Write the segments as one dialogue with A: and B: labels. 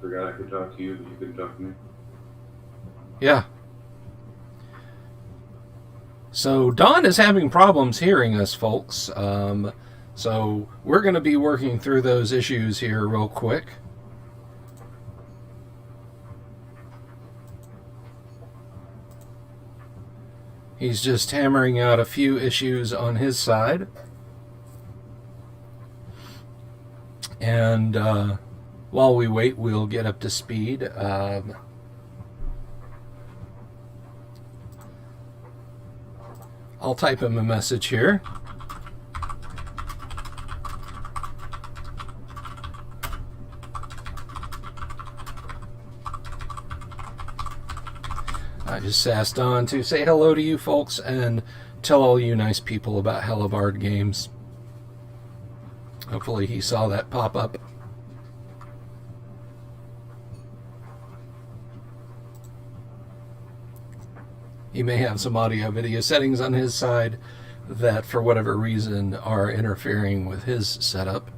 A: Forgot I could talk to you, but you couldn't talk to me.
B: Yeah. So Don is having problems hearing us, folks. So we're going to be working through those issues here real quick. He's just hammering out a few issues on his side. And while we wait, we'll get up to speed. I'll type him a message here. I just asked Don to say hello to you folks and tell all you nice people about Hellebarde Games. Hopefully he saw that pop up. He may have some audio video settings on his side that for whatever reason are interfering with his setup.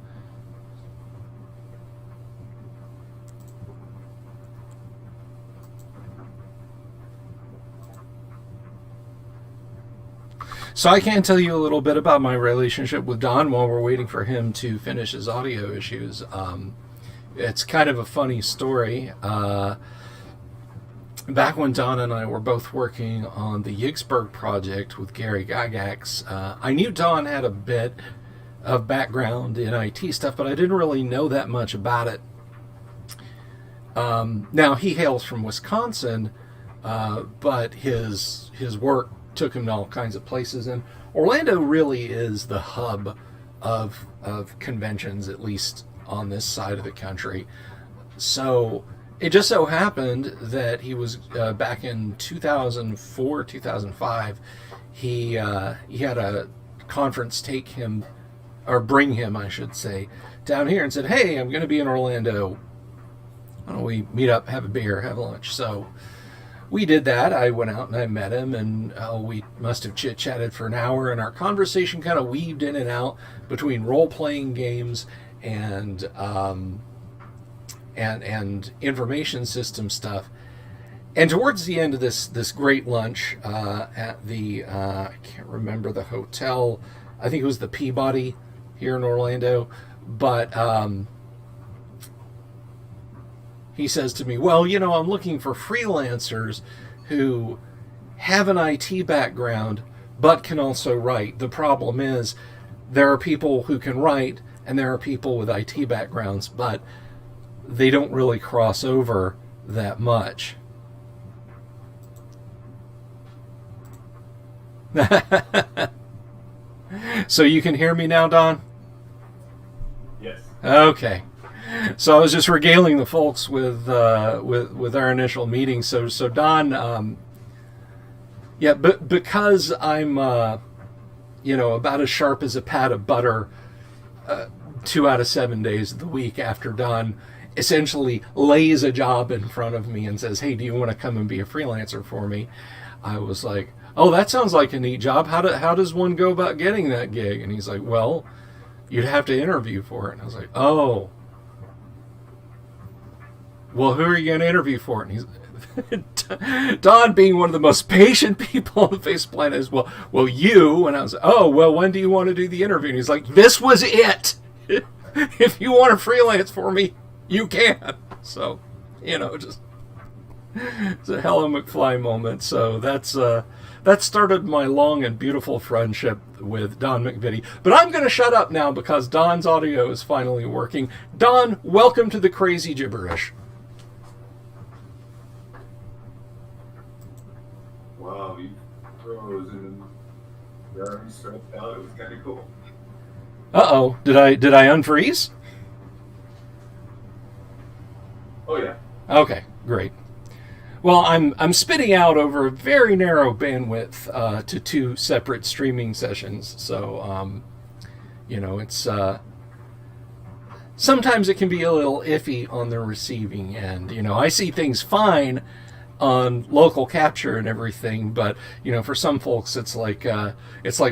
B: So I can tell you a little bit about my relationship with Don while we're waiting for him to finish his audio issues. It's kind of a funny story. Back when Don and I were both working on the Yigsburg project with Gary Gygax, I knew Don had a bit of background in IT stuff, but I didn't really know that much about it. Now, he hails from Wisconsin, but his work took him to all kinds of places, and Orlando really is the hub of conventions, at least on this side of the country. So it just so happened that he was back in 2004, 2005. He had a conference take him, or bring him, I should say, down here and said, "Hey, I'm going to be in Orlando. Why don't we meet up, have a beer, have lunch?" So we did that. I went out and I met him, and we must have chit-chatted for an hour, and our conversation kind of weaved in and out between role-playing games and information system stuff. And towards the end of this great lunch at the, I can't remember the hotel, I think it was the Peabody here in Orlando, but he says to me, "Well, you know, I'm looking for freelancers who have an IT background but can also write. The problem is there are people who can write and there are people with IT backgrounds, but they don't really cross over that much." So you can hear me now, Don?
A: Yes.
B: Okay. So I was just regaling the folks with our initial meeting. So Don, yeah, but because I'm about as sharp as a pat of butter, 2 out of 7 days of the week after Don essentially lays a job in front of me and says, "Hey, do you want to come and be a freelancer for me?" I was like, "Oh, that sounds like a neat job. How does one go about getting that gig?" And he's like, "Well, you'd have to interview for it." And I was like, "Oh. Well, who are you going to interview for it?" And he's Don, being one of the most patient people on the face of the planet, is, well, you. And I was like, "Oh, well, when do you want to do the interview?" And he's like, "This was it. If you want to freelance for me, you can." So, just it's a Helen McFly moment. So that started my long and beautiful friendship with Don MacVittie. But I'm going to shut up now because Don's audio is finally working. Don, welcome to the Crazy Gibberish.
A: Wow, you froze and you already stretched out. It was kind of cool.
B: Uh-oh, did I unfreeze?
A: Oh yeah.
B: Okay, great. Well, I'm spitting out over a very narrow bandwidth to 2 separate streaming sessions. So, it's sometimes it can be a little iffy on the receiving end. I see things fine on local capture and everything, but for some folks it's like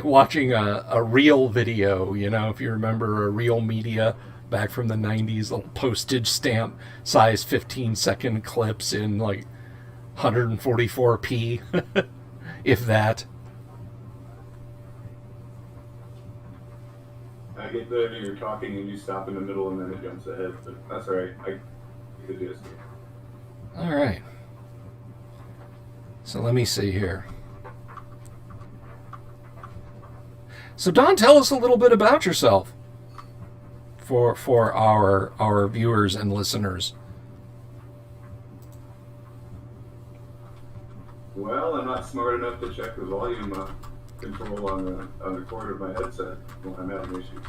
B: watching a reel video. If you remember a reel media back from the 90s, little postage stamp size 15-second clips in like 144p, if that.
A: I get that you're talking and you stop in the middle and then it jumps ahead, but that's alright. I could do this.
B: All right. So let me see here. So Don, tell us a little bit about yourself for our viewers and listeners.
A: Well, I'm not smart enough to check the volume control on the cord of my headset when I'm having issues.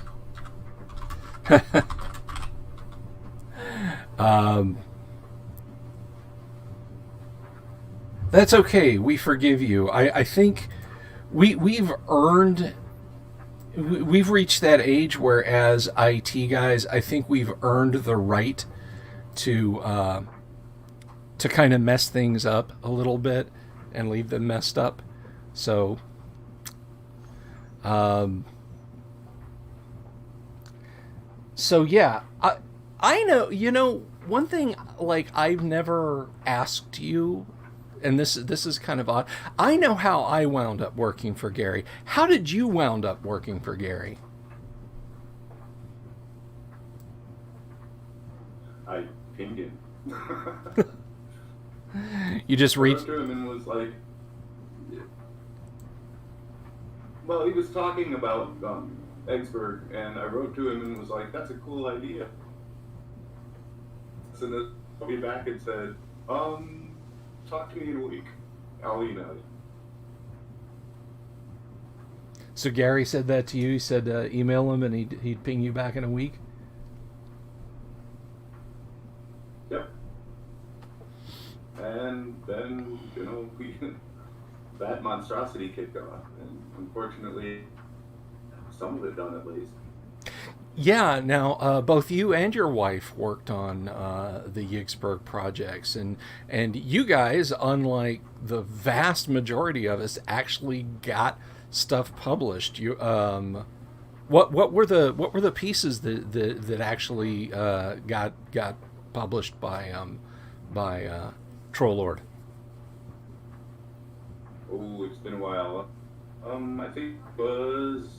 B: That's okay. We forgive you. I think we've reached that age where, as IT guys, I think we've earned the right to kind of mess things up a little bit and leave them messed up. So, yeah, I know. You know, one thing, like, I've never asked you, and this is kind of odd. I know how I wound up working for Gary. How did you wound up working for Gary?
A: I pinged him.
B: You just reached
A: to him and was like, well, he was talking about Eggsburg, and I wrote to him and was like, that's a cool idea. So then I'll be back and said, talk to me in a week. I'll email you.
B: So Gary said that to you. He said email him and he'd ping you back in a week.
A: Yep. And then, you know, that monstrosity kicked off, and unfortunately, some of it done at least.
B: Yeah, now both you and your wife worked on the Yigsburg projects, and you guys, unlike the vast majority of us, actually got stuff published. You what were the pieces that actually got published by Trollord?
A: Oh, it's been a while. I think it was.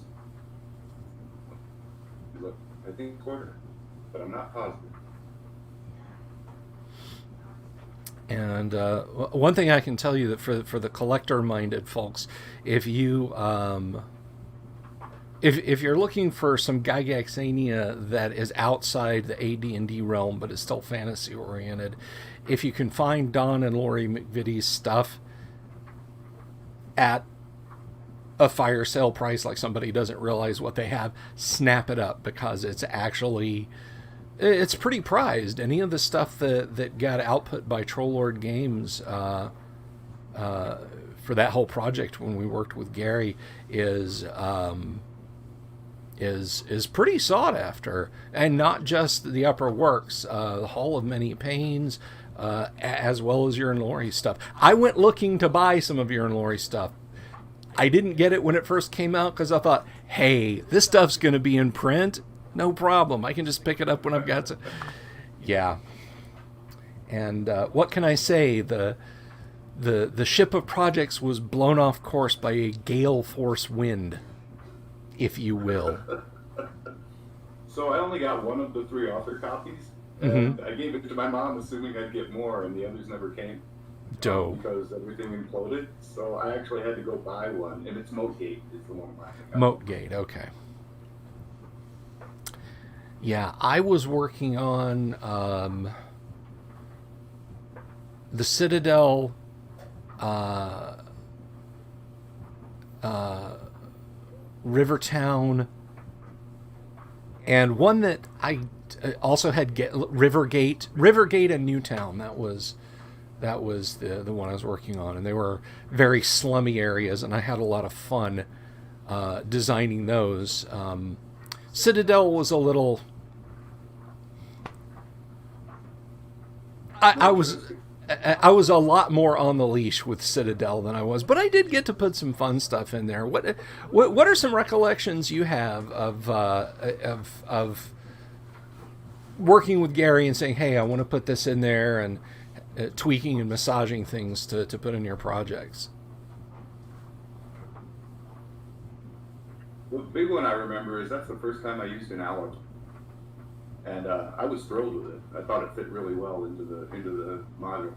A: Look, I think quarter, but I'm not positive.
B: And one thing I can tell you that for the collector-minded folks, if you if you're looking for some Gygaxania that is outside the AD&D realm but is still fantasy-oriented, if you can find Don and Lori MacVittie's stuff at a fire sale price, like somebody doesn't realize what they have, snap it up, because it's pretty prized. Any of the stuff that got output by Trollord Games for that whole project when we worked with Gary is pretty sought after, and not just the upper works, the Hall of Many Pains, as well as your and Lori stuff. I went looking to buy some of your and Lori stuff. I didn't get it when it first came out because I thought, hey, this stuff's going to be in print. No problem. I can just pick it up when I've got to. Yeah. And what can I say? The ship of projects was blown off course by a gale force wind, if you will.
A: So I only got one of the 3 author copies. And I gave it to my mom assuming I'd get more, and the others never came.
B: Dope.
A: Because everything imploded, so I actually had to go buy one, and it's Moatgate is the one I'm buying.
B: Moatgate, okay. Yeah, I was working on the Citadel Rivertown, and one that I also had Rivergate and Newtown. That was the one I was working on, and they were very slummy areas, and I had a lot of fun designing those. Citadel was a little. I was a lot more on the leash with Citadel than I was, but I did get to put some fun stuff in there. What are some recollections you have of working with Gary and saying, hey, I want to put this in there, and tweaking and massaging things to put in your projects?
A: The big one I remember is that's the first time I used an alloy, and I was thrilled with it. I thought it fit really well into the module,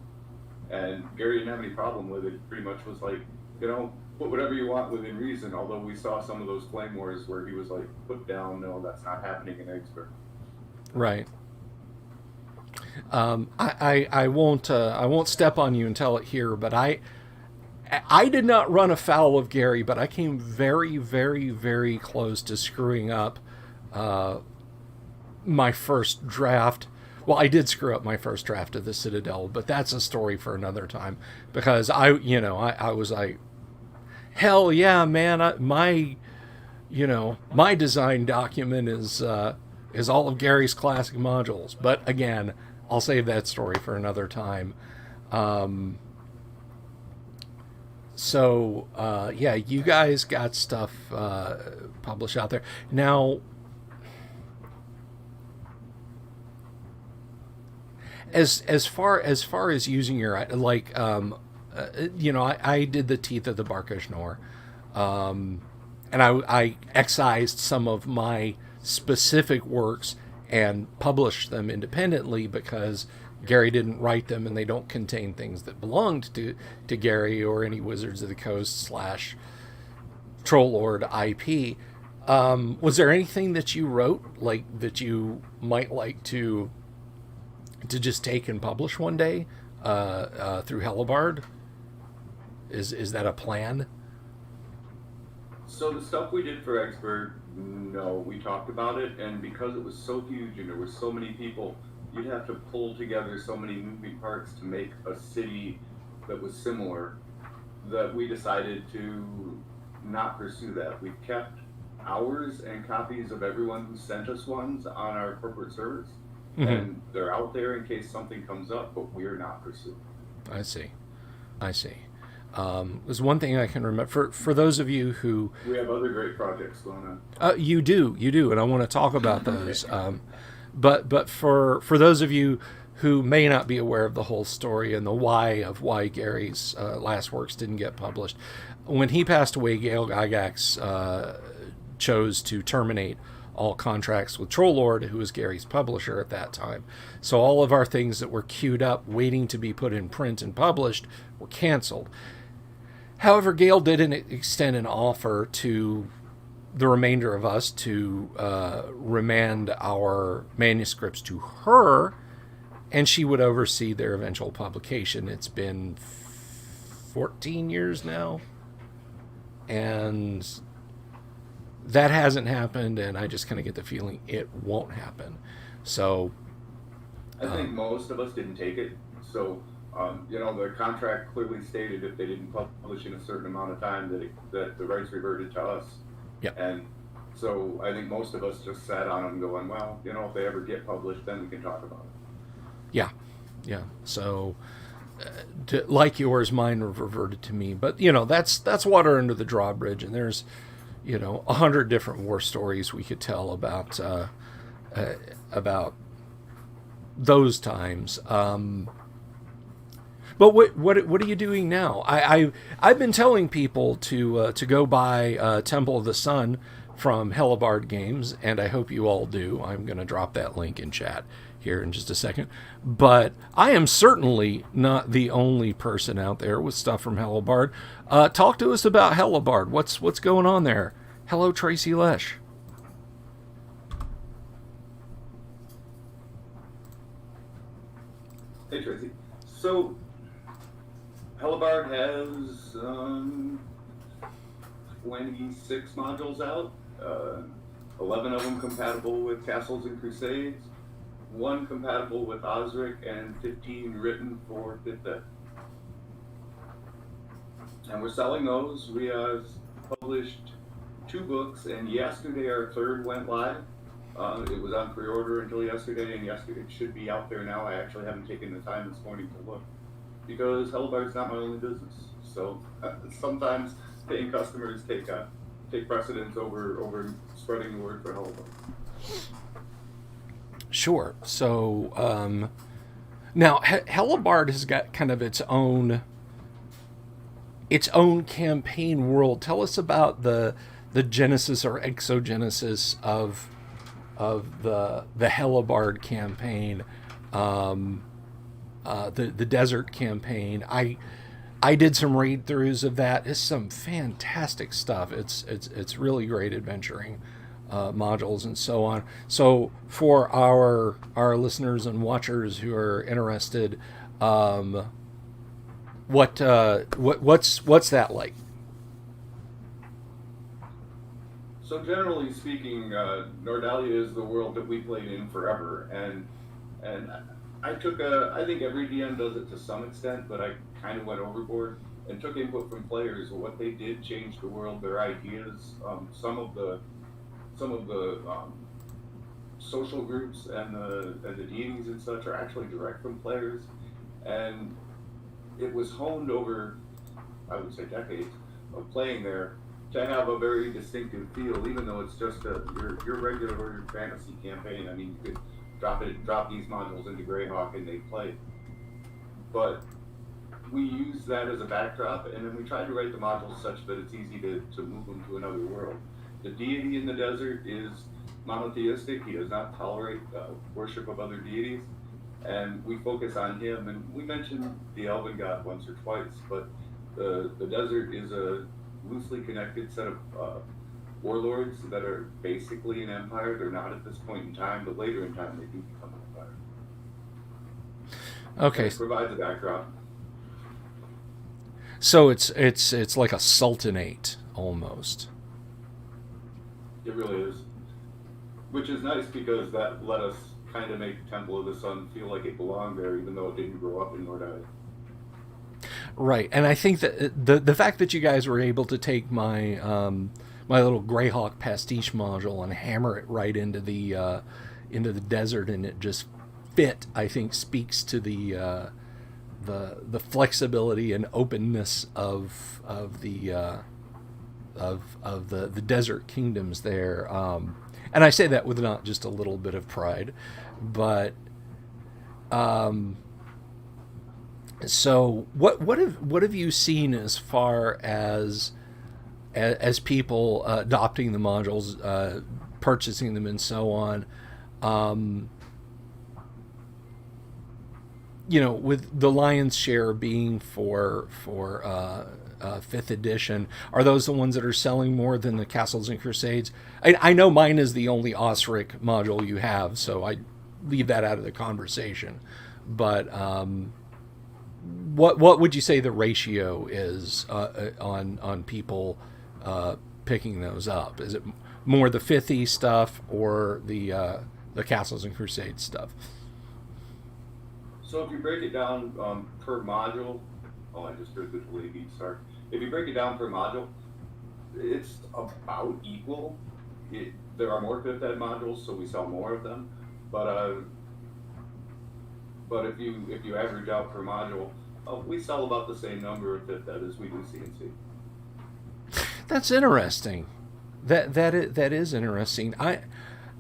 A: and Gary didn't have any problem with it. Pretty much was like, put whatever you want within reason. Although we saw some of those flame wars where he was like, put down, no, that's not happening in Expert.
B: Right. I won't step on you and tell it here, but I did not run afoul of Gary, but I came very, very, very close to screwing up my first draft. Well, I did screw up my first draft of the Citadel, but that's a story for another time. Because I was like, hell yeah, man! My design document is all of Gary's classic modules. But again, I'll save that story for another time. So yeah, you guys got stuff published out there now. As far as using your I did the Teeth of the Barkashnor, and I excised some of my specific works and published them independently because Gary didn't write them and they don't contain things that belonged to Gary or any Wizards of the Coast / Troll Lord IP. Was there anything that you wrote that you might like to just take and publish one day through Hellebarde? Is that a plan?
A: So the stuff we did for Expert, no, we talked about it, and because it was so huge and there were so many people, you'd have to pull together so many moving parts to make a city that was similar, that we decided to not pursue that. We've kept ours and copies of everyone who sent us ones on our corporate servers. Mm-hmm. And they're out there in case something comes up, but we're not pursuing.
B: I see. There's one thing I can remember for those of you who
A: we have other great projects going on.
B: You do, and I want to talk about those. But for those of you who may not be aware of the whole story and the why Gary's last works didn't get published, when he passed away, Gail Gygax chose to terminate all contracts with Troll Lord, who was Gary's publisher at that time. So all of our things that were queued up, waiting to be put in print and published, were canceled. However, Gail did extend an offer to the remainder of us to remand our manuscripts to her, and she would oversee their eventual publication. It's been 14 years now, and that hasn't happened, and I just kind of get the feeling it won't happen. So
A: I think most of us didn't take it. So the contract clearly stated if they didn't publish in a certain amount of time that the rights reverted to us.
B: Yep.
A: And so I think most of us just sat on them going, well, if they ever get published, then we can talk about it.
B: Yeah. So like yours, mine reverted to me. But that's water under the drawbridge, and there's 100 different war stories we could tell about those times. But what are you doing now? I've been telling people to go buy Temple of the Sun from Hellebarde Games, and I hope you all do. I'm going to drop that link in chat here in just a second. But I am certainly not the only person out there with stuff from Hellebarde. Talk to us about Hellebarde. What's going on there? Hello, Tracy Lesh.
A: Hey, Tracy. So Hellebarde has 26 modules out, 11 of them compatible with Castles and Crusades, 1 compatible with Osric, and 15 written for 5th Ed. And we're selling those. We have published 2 books, and yesterday our 3rd went live. It was on pre-order until yesterday, and yesterday it should be out there now. I actually haven't taken the time this morning to look, because Hellebarde's not my only business. So sometimes paying customers take precedence over spreading the word for Hellebarde.
B: Sure. So now Hellebarde has got kind of its own campaign world. Tell us about the genesis or exogenesis of the Hellebarde campaign, the desert campaign. I did some read throughs of that. It's some fantastic stuff. It's really great adventuring modules and so on. So for our listeners and watchers who are interested, what's that like?
A: So generally speaking, Nordalia is the world that we played in forever, and I think every DM does it to some extent, but I kind of went overboard and took input from players. What they did changed the world, their ideas, some of the social groups and the deities and such are actually direct from players, and it was honed over, I would say, decades of playing there to have a very distinctive feel, even though it's just your regular fantasy campaign. I mean, you could drop these modules into Greyhawk and they play. But we use that as a backdrop, and then we try to write the modules such that it's easy to move them to another world. The deity in the desert is monotheistic. He does not tolerate worship of other deities, and we focus on him. And we mentioned the Elven God once or twice, but the desert is a loosely connected set of warlords that are basically an empire. They're not at this point in time, but later in time they do become an empire.
B: Okay,
A: And it provides a backdrop.
B: so it's like a sultanate almost.
A: It really is, which is nice because that let us kind of make Temple of the Sun feel like it belonged there, even though it didn't grow up in Nordalia.
B: Right, and I think that the fact that you guys were able to take my little Greyhawk pastiche module and hammer it right into the desert and it just fit, I think speaks to the flexibility and openness of the desert kingdoms there. And I say that with not just a little bit of pride, but so what have you seen as far as people adopting the modules, purchasing them, and so on? With the lion's share being for fifth edition, are those the ones that are selling more than the Castles and Crusades? I know mine is the only Osric module you have, so I leave that out of the conversation. But what would you say the ratio is on people picking those up? Is it more the fifth stuff or the Castles and Crusades stuff?
A: So if you break it down per module, oh, I just heard the delay beat start. If you break it down per module, it's about equal. There are more fifth ed modules, so we sell more of them. But if you average out per module, we sell about the same number of fifth ed as we do CNC.
B: That's interesting. That is interesting.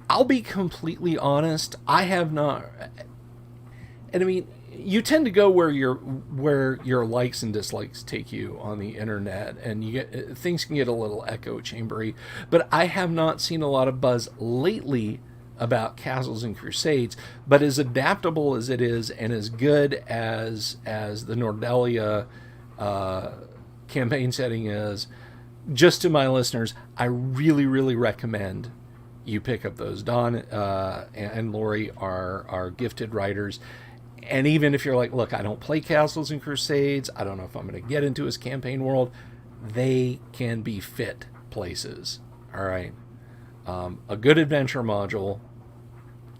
B: I'll be completely honest. I have not. And I mean, you tend to go where your likes and dislikes take you on the internet, and you get things can get a little echo chambery. But I have not seen a lot of buzz lately about Castles and Crusades. But as adaptable as it is, and as good as the Nordalia campaign setting is, just to my listeners, I really, really recommend you pick up those. Don and Lori are gifted writers. And even if you're like, look, I don't play Castles and Crusades, I don't know if I'm going to get into his campaign world, they can be fit places. All right. A good adventure module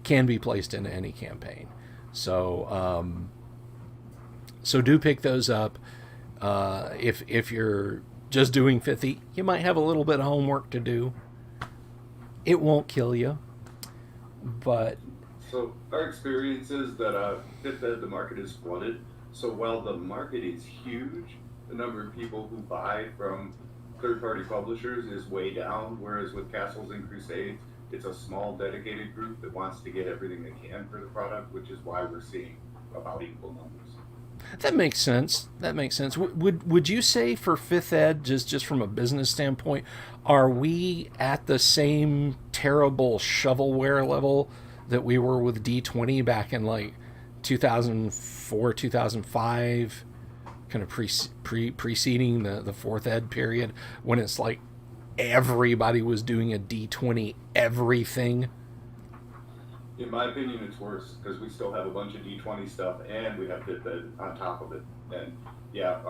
B: can be placed into any campaign. So do pick those up. If you're just doing 50, you might have a little bit of homework to do. It won't kill you, but...
A: So our experience is that fifth ed, the market is flooded. So while the market is huge, the number of people who buy from third-party publishers is way down. Whereas with Castles and Crusades, it's a small dedicated group that wants to get everything they can for the product, which is why we're seeing about equal numbers.
B: That makes sense. That makes sense. Would you say for fifth ed, just from a business standpoint, are we at the same terrible shovelware level that we were with D20 back in like 2004, 2005, kind of preceding the fourth ed period, when it's like everybody was doing a D20 everything?
A: In my opinion, it's worse because we still have a bunch of D20 stuff and we have Fifth Ed on top of it. And yeah,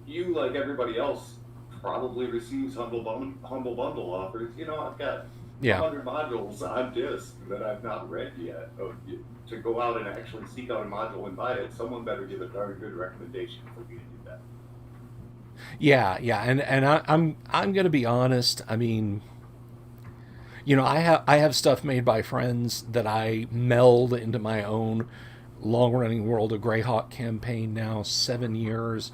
A: you like everybody else probably receives humble bundle offers. You know, I've got
B: Yeah.
A: 100 modules on disk that I've not read yet. To go out and actually seek out a module and buy it, someone better give a darn good recommendation for me to do that.
B: Yeah, yeah, and I'm gonna be honest. I mean, I have stuff made by friends that I meld into my own long running World of Greyhawk campaign now 7 years.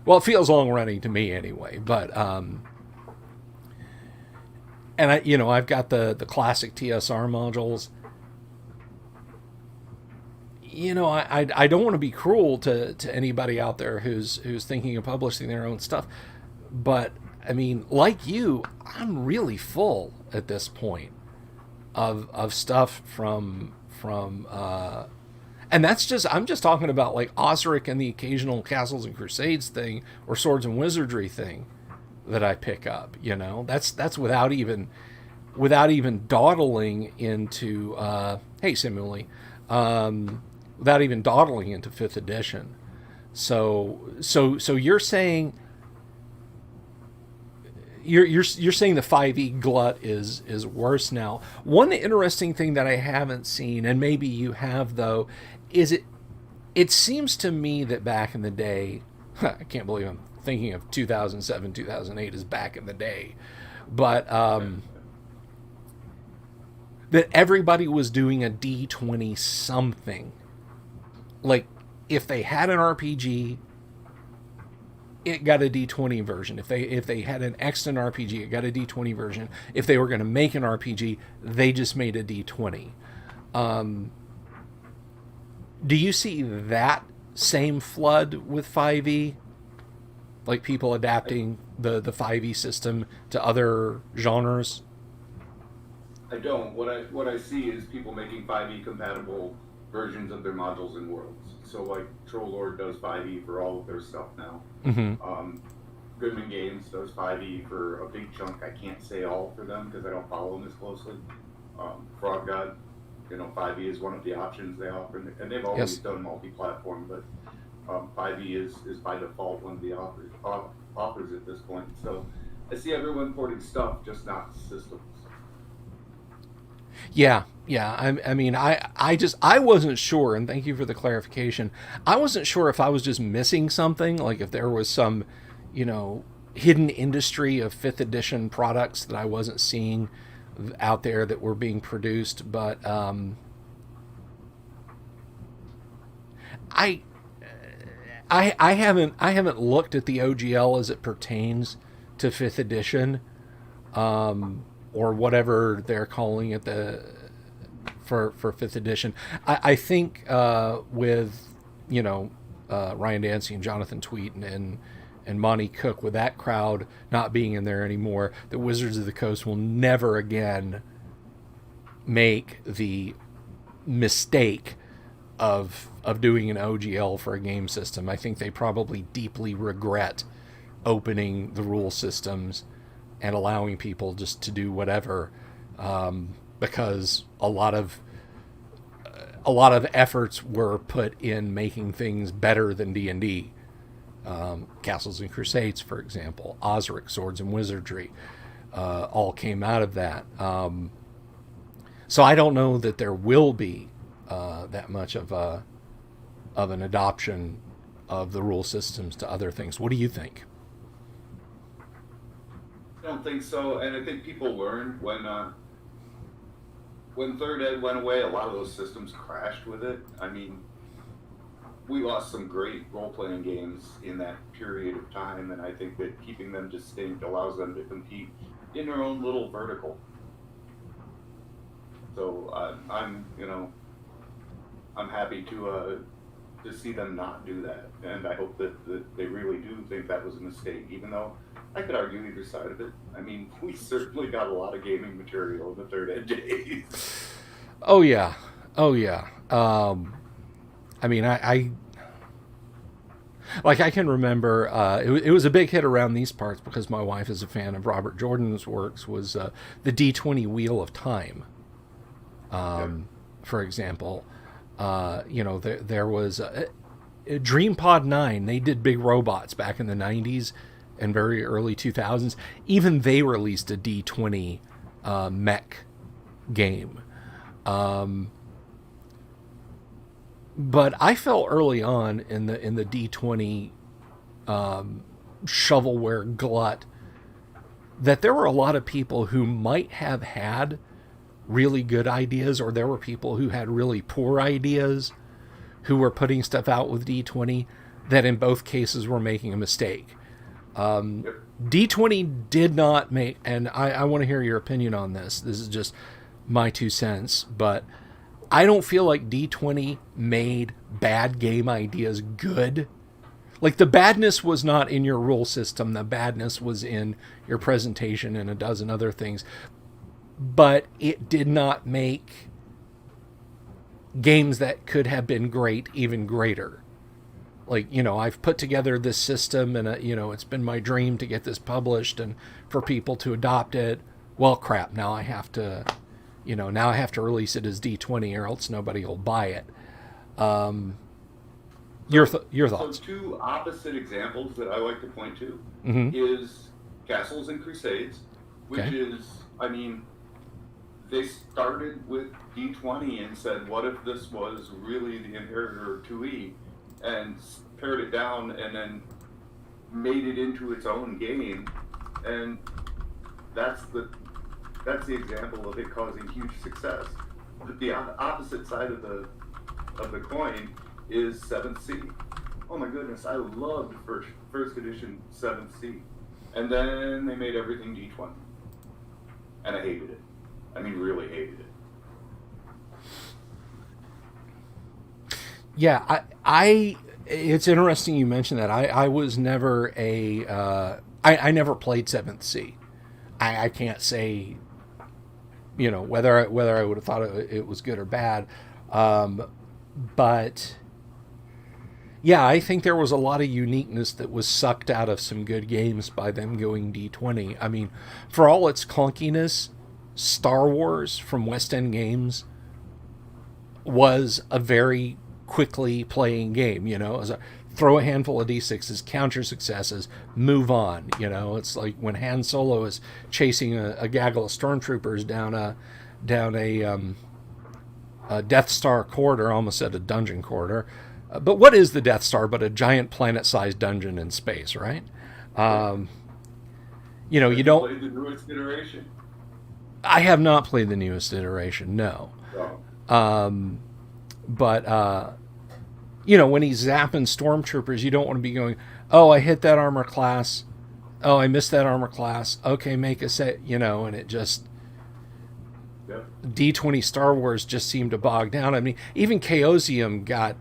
B: Well, it feels long running to me anyway, but and I've got the classic TSR modules. I don't want to be cruel to anybody out there who's thinking of publishing their own stuff, but I mean, like you, I'm really full at this point of stuff from and that's just I'm just talking about like Osric and the occasional Castles and Crusades thing or Swords and Wizardry thing that I pick up. That's without even dawdling into hey Simule, without even dawdling into fifth edition. So you're saying you're saying the 5e glut is worse now. One interesting thing that I haven't seen, and maybe you have though, is it seems to me that back in the day, I can't believe I'm thinking of 2007, 2008 as back in the day, but that everybody was doing a D20 something. Like, if they had an RPG, it got a D20 version. If they had an extant RPG, it got a D20 version. If they were going to make an RPG, they just made a D20. Do you see that same flood with 5e? Like people adapting the 5e system to other genres?
A: I don't. What I see is people making 5e compatible versions of their modules and worlds. So like Troll Lord does 5e for all of their stuff now.
B: Mm-hmm.
A: Goodman Games does 5e for a big chunk. I can't say all for them because I don't follow them as closely. Frog God, 5e is one of the options they offer, and they've always
B: Yes.
A: done multi-platform, but 5e is by default one of the offers at this point. So I see everyone porting stuff, just not systems.
B: Yeah, yeah. I wasn't sure, and thank you for the clarification. I wasn't sure if I was just missing something, like if there was some, hidden industry of fifth edition products that I wasn't seeing out there that were being produced. But I haven't looked at the OGL as it pertains to fifth edition. Or whatever they're calling it for fifth edition. I think with Ryan Dancy and Jonathan Tweet and Monty Cook, with that crowd not being in there anymore, the Wizards of the Coast will never again make the mistake of doing an OGL for a game system. I think they probably deeply regret opening the rule systems and allowing people just to do whatever, because a lot of efforts were put in making things better than D&D. Castles and Crusades, for example, Osric, Swords and Wizardry, all came out of that. So I don't know that there will be that much of an adoption of the rule systems to other things. What do you think?
A: I don't think so, and I think people learned when third ed went away, a lot of those systems crashed with it. I mean, we lost some great role-playing games in that period of time, and I think that keeping them distinct allows them to compete in their own little vertical. So I'm, I'm happy to see them not do that, and I hope that they really do think that was a mistake. Even though I could argue either side of it. I mean, we certainly got a lot of gaming material in the third ed days.
B: Oh yeah, oh yeah. I mean, I like I can remember it was a big hit around these parts because my wife is a fan of Robert Jordan's works. Was the D20 Wheel of Time,
A: Yeah.
B: for example. There was DreamPod 9. They did big robots back in the 90s and very early 2000s. Even they released a D20 mech game. But I felt early on in the D20 shovelware glut that there were a lot of people who might have had really good ideas, or there were people who had really poor ideas who were putting stuff out with D20 that in both cases were making a mistake.
A: Yep.
B: D20 did not make, and I want to hear your opinion on this. This is just my 2 cents, but I don't feel like D20 made bad game ideas good. Like the badness was not in your rule system, the badness was in your presentation and a dozen other things. But it did not make games that could have been great even greater. Like, I've put together this system and, it's been my dream to get this published and for people to adopt it. Well, crap, now I have to release it as D20 or else nobody will buy it. Your thoughts?
A: So two opposite examples that I like to point to
B: Mm-hmm.
A: is Castles and Crusades, which
B: Okay.
A: is, I mean, they started with D20 and said, what if this was really the inheritor of 2E, and pared it down and then made it into its own game, and that's the example of it causing huge success. But the opposite side of the coin is 7th Sea. Oh my goodness, I loved first edition 7th Sea, and then they made everything D20, and I hated it. I mean, really hated it.
B: Yeah, I it's interesting you mentioned that. I was never I never played 7th Sea. I can't say, whether I would have thought it was good or bad. But yeah, I think there was a lot of uniqueness that was sucked out of some good games by them going D20. I mean, for all its clunkiness, Star Wars from West End Games was a very quickly playing game. It was throw a handful of D6s, count your successes, move on. It's like when Han Solo is chasing a gaggle of stormtroopers down a Death Star corridor, almost said a dungeon corridor. But what is the Death Star but a giant planet-sized dungeon in space, right? You don't.
A: Played the newest iteration.
B: I have not played the newest iteration, no.
A: Oh.
B: But when he's zapping stormtroopers, you don't want to be going, oh, I hit that armor class. Oh, I missed that armor class. Okay, make a set, and it just...
A: Yep.
B: D20 Star Wars just seemed to bog down. I mean, even Chaosium got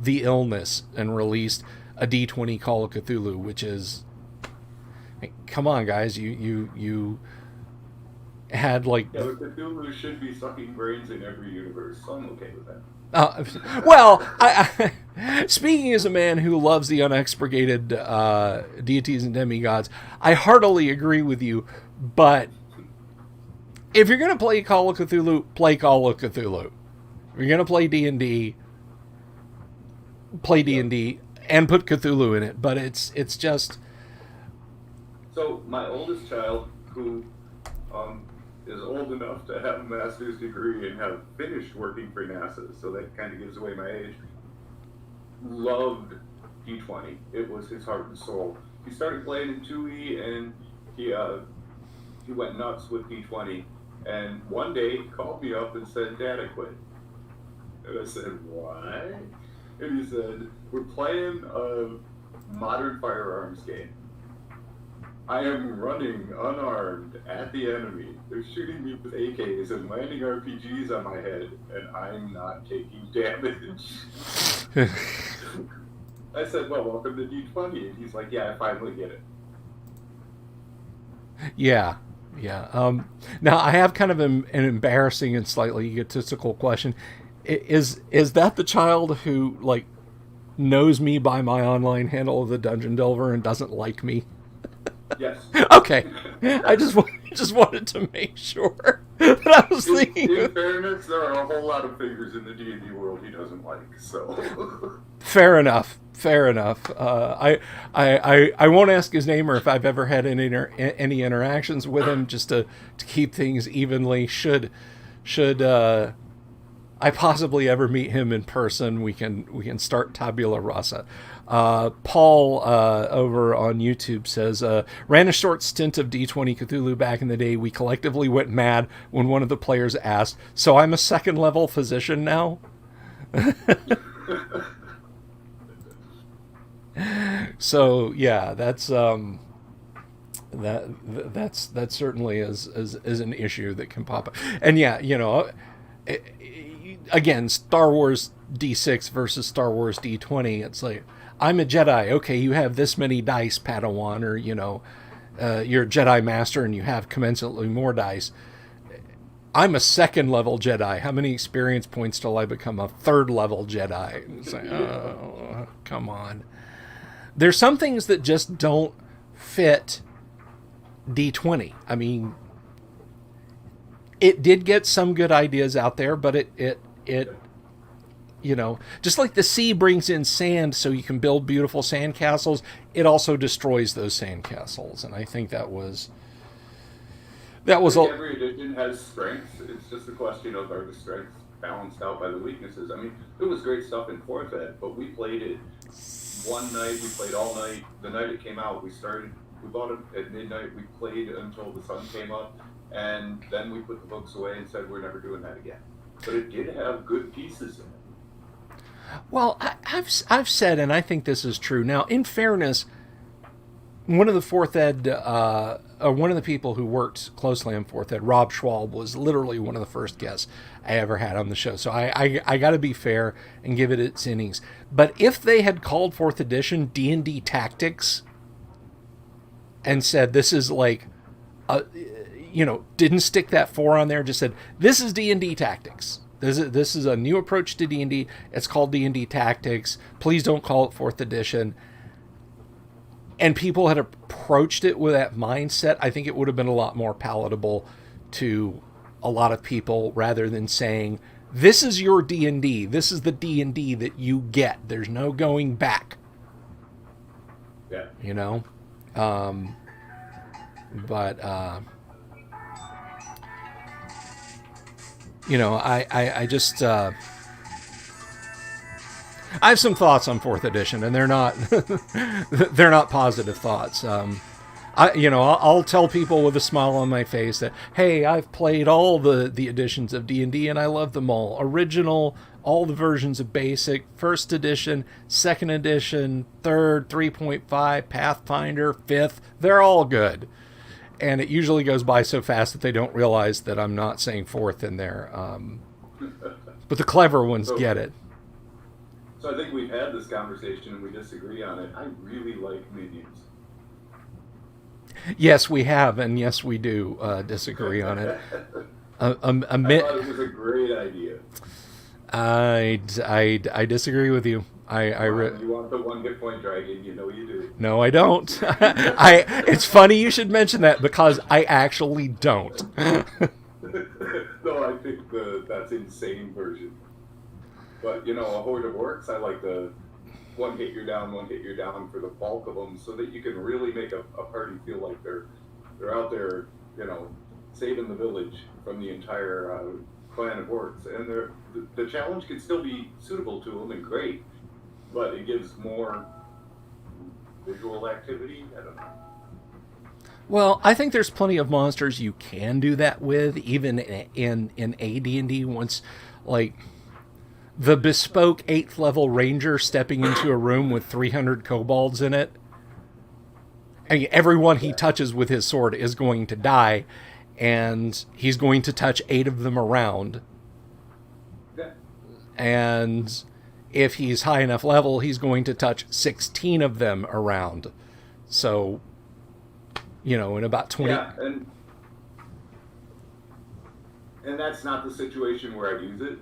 B: the illness and released a D20 Call of Cthulhu, which is... come on, guys. You had like...
A: Yeah, but Cthulhu should be sucking brains in every universe, so I'm okay with that.
B: Well, speaking as a man who loves the unexpurgated deities and demigods, I heartily agree with you. But if you're going to play Call of Cthulhu, play Call of Cthulhu. If you're going to play D&D, play D&D and put Cthulhu in it. But it's just...
A: So my oldest child, who is old enough to have a master's degree and have finished working for NASA, so that kind of gives away my age, loved D20. It was his heart and soul. He started playing in 2E, and he went nuts with D20. And one day he called me up and said, "Dad, I quit." And I said, "What?" And he said, "We're playing a modern firearms game." I am running unarmed at the enemy. They're shooting me with AKs and landing RPGs on my head, and I'm not taking damage. I said, well, welcome to D20. And he's like, yeah, I finally get it.
B: Yeah, yeah. Now I have kind of an embarrassing and slightly egotistical question. Is that the child who like knows me by my online handle of the Dungeon Delver and doesn't like me?
A: Yes.
B: Okay, I just wanted to make sure. But I was thinking,
A: in fairness, there are a whole lot of figures in the D&D world he doesn't like, so...
B: fair enough. Fair enough. I won't ask his name or if I've ever had any interactions with him, just to keep things evenly. Should I possibly ever meet him in person, we can start tabula rasa. Paul over on YouTube says, ran a short stint of D20 Cthulhu back in the day. We collectively went mad when one of the players asked, so I'm a second level physician now? So yeah, that's that certainly is an issue that can pop up. And yeah, again, Star Wars D6 versus Star Wars D20. It's like, I'm a Jedi. Okay, you have this many dice, Padawan, or you're a Jedi Master and you have commensurately more dice. I'm a second level Jedi. How many experience points till I become a third level Jedi? It's like, oh, come on. There's some things that just don't fit D20. I mean, it did get some good ideas out there, but it just like the sea brings in sand so you can build beautiful sand castles, it also destroys those sand castles. And I think that was
A: every edition has strengths. It's just a question of, are the strengths balanced out by the weaknesses? I mean, it was great stuff in 4th Ed, but we played it one night, we played all night. The night it came out, we bought it at midnight, we played until the sun came up, and then we put the books away and said we're never doing that again. But it did have good pieces in it.
B: Well, I've said, and I think this is true. Now, in fairness, one of the 4th Ed, one of the people who worked closely on 4th Ed, Rob Schwalb, was literally one of the first guests I ever had on the show. So I got to be fair and give it its innings. But if they had called 4th edition D&D Tactics and said this is like, didn't stick that 4 on there, just said this is D&D Tactics. This is a new approach to D&D. It's called D&D Tactics. Please don't call it 4th edition. And people had approached it with that mindset, I think it would have been a lot more palatable to a lot of people, rather than saying, this is your D&D. This is the D&D that you get. There's no going back.
A: Yeah.
B: I just... I have some thoughts on 4th edition, and they're not they're not positive thoughts. I'll tell people with a smile on my face that, hey, I've played all the editions of D&D and I love them all. Original, all the versions of Basic, 1st edition, 2nd edition, 3rd, 3.5, Pathfinder, 5th. They're all good. And it usually goes by so fast that they don't realize that I'm not saying 4th in there. But the clever ones get it.
A: So I think we've had this conversation and we disagree on it. I really like Minions.
B: Yes, we have, and yes, we do disagree on it.
A: I thought it was a great idea.
B: I disagree with you.
A: You want the 1 hit point dragon, you know you do.
B: No, I don't. It's funny you should mention that, because I actually don't.
A: No, I think that's insane version. But, a horde of orcs, I like the 1 hit you're down for the bulk of them, so that you can really make a party feel like they're out there, saving the village from the entire clan of orcs. And the challenge can still be suitable to them and great, but it gives more visual activity. I don't know.
B: Well, I think there's plenty of monsters you can do that with, even in AD&D, once, like... the bespoke 8th level ranger stepping into a room with 300 kobolds in it. I mean, everyone he touches with his sword is going to die, and he's going to touch 8 of them around.
A: Yeah.
B: And if he's high enough level, he's going to touch 16 of them around. So, in about 20...
A: Yeah, and that's not the situation where I use it.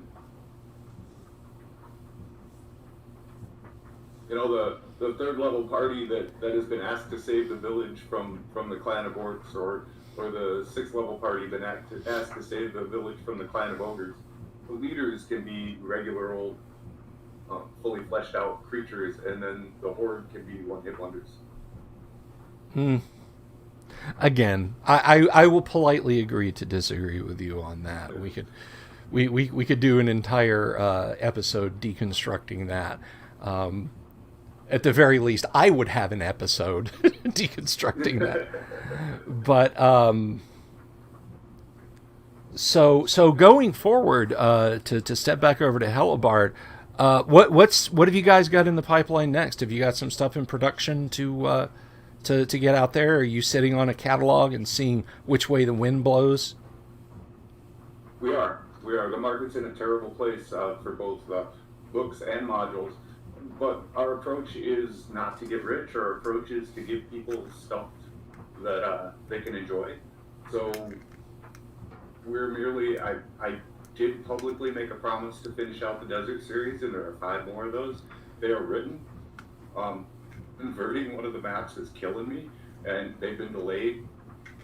A: The third level party that has been asked to save the village from the clan of orcs, or the 6th level party been asked to save the village from the clan of ogres. The leaders can be regular old, fully fleshed out creatures, and then the horde can be one-hit wonders.
B: Again, I will politely agree to disagree with you on that. We could do an entire episode deconstructing that. At the very least, I would have an episode deconstructing that. But so going forward, to step back over to Hellebarde, what have you guys got in the pipeline next? Have you got some stuff in production to get out there? Are you sitting on a catalog and seeing which way the wind blows?
A: We are. The market's in a terrible place for both books and modules. But our approach is not to get rich. Our approach is to give people stuff that they can enjoy. So we're merely, I did publicly make a promise to finish out the Desert series, and there are 5 more of those. They are written. Converting one of the maps is killing me, and they've been delayed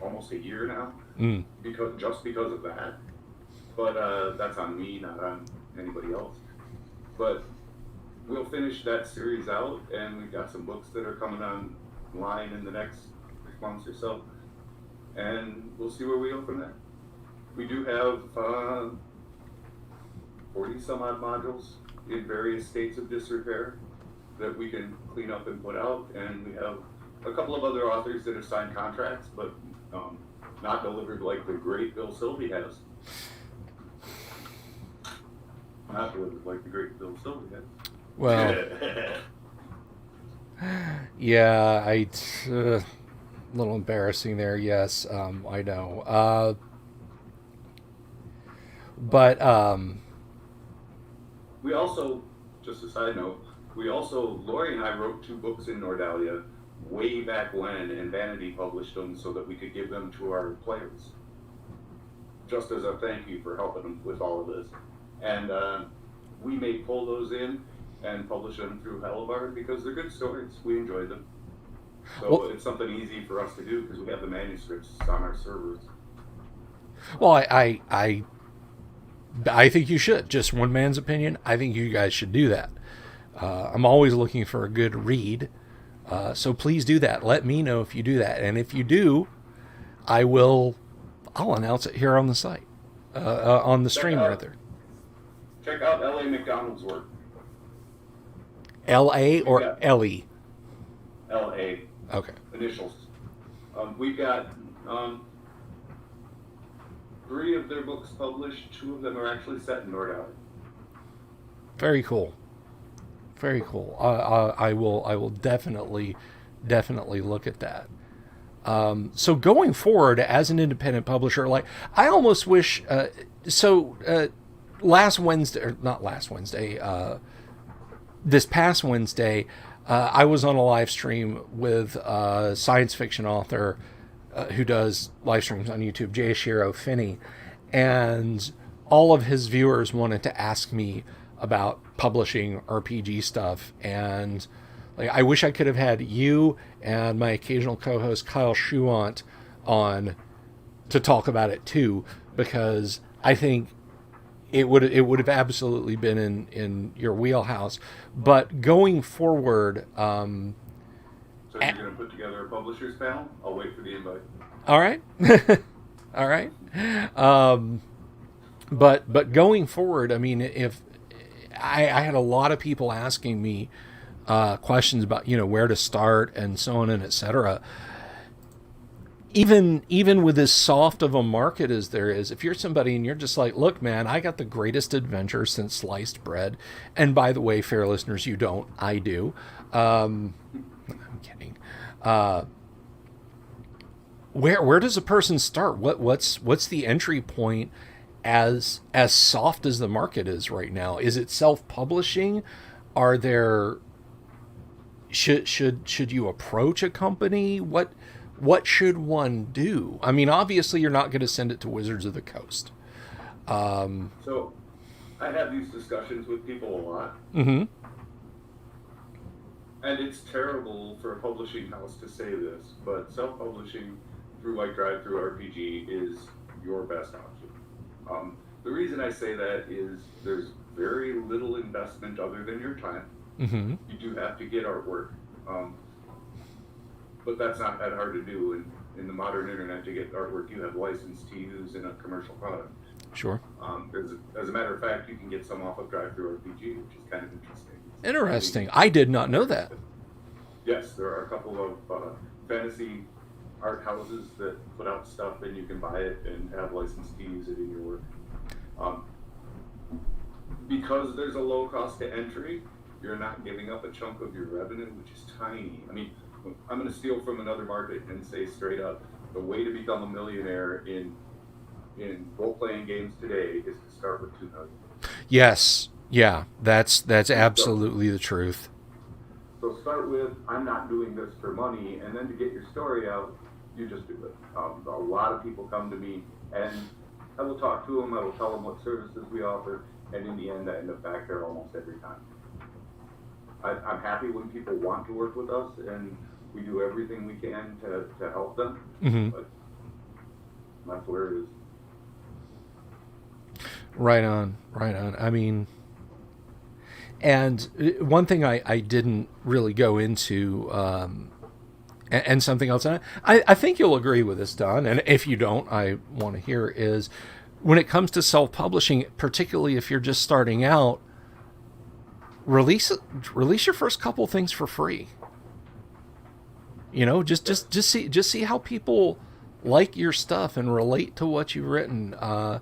A: almost a year now because of that. But that's on me, not on anybody else. But we'll finish that series out, and we've got some books that are coming online in the next 6 months or so, and we'll see where we go from there. We do have 40 some odd modules in various states of disrepair that we can clean up and put out, and we have a couple of other authors that have signed contracts, but not delivered like the great Bill Sylvie has. Not delivered like the great Bill Sylvie has.
B: Well, yeah, a little embarrassing there. Yes, I know. But
A: we also, just a side note, Lori and I wrote 2 books in Nordalia way back when, and Vanity published them so that we could give them to our players, just as a thank you for helping them with all of this. And we may pull those in and publish them through Hellebarde because they're good stories. We enjoy them. So it's something easy for us to do because we have the manuscripts on our servers.
B: Well, I think you should. Just one man's opinion. I think you guys should do that. I'm always looking for a good read. So please do that. Let me know if you do that. And if you do, I'll announce it here on the site, on the stream rather.
A: Check out L.A. McDonald's work.
B: L.A. or L.E.?
A: L.A.
B: Okay.
A: Initials. We've got 3 of their books published. 2 of them are actually set in Nordalia.
B: Very cool. Very cool. I will definitely look at that. So going forward as an independent publisher, like I almost wish. Last Wednesday, or not last Wednesday, this past Wednesday, I was on a live stream with a science fiction author who does live streams on YouTube, Jayashiro Finney, and all of his viewers wanted to ask me about publishing RPG stuff, and like I wish I could have had you and my occasional co-host Kyle Schuant on to talk about it too, because I think it would have absolutely been in your wheelhouse. But going forward,
A: so you're going to put together a publishers panel? I'll wait for the invite.
B: All right. All right. But going forward, I mean, if I had a lot of people asking me questions about, where to start and so on and et cetera. Even with as soft of a market as there is, if you're somebody and you're just like, look, man, I got the greatest adventure since sliced bread. And by the way, fair listeners, you don't. I do. I'm kidding. where does a person start? What's the entry point as soft as the market is right now? Is it self-publishing? Are there should you approach a company? What should one do? I mean, obviously you're not going to send it to Wizards of the Coast.
A: So I have these discussions with people a lot.
B: Mm-hmm.
A: And it's terrible for a publishing house to say this, but self-publishing through like Drive-Thru RPG is your best option. The reason I say that is there's very little investment other than your time.
B: Mm-hmm.
A: You do have to get artwork, but that's not that hard to do. In the modern internet, to get artwork, you have license to use in a commercial product.
B: Sure.
A: As a matter of fact, you can get some off of Drive-Thru RPG, which is kind of interesting.
B: Interesting. I did not know that.
A: Yes, there are a couple of fantasy art houses that put out stuff, and you can buy it and have license to use it in your work. Because there's a low cost to entry, you're not giving up a chunk of your revenue, which is tiny. I mean, I'm going to steal from another market and say straight up, the way to become a millionaire in role-playing games today is to start with $2 million.
B: Yes. Yeah, that's absolutely the truth.
A: So start with, I'm not doing this for money, and then to get your story out, you just do it. A lot of people come to me, and I will talk to them, I will tell them what services we offer, and in the end, I end up back there almost every time. I'm happy when people want to work with us, and we do everything we can to help them,
B: Mm-hmm.
A: but that's where it is.
B: Right on. I mean, and one thing I didn't really go into, and something else, and I think you'll agree with this, Don, and if you don't, I want to hear, is when it comes to self-publishing, particularly if you're just starting out, release your first couple things for free. You know, just see how people like your stuff and relate to what you've written. I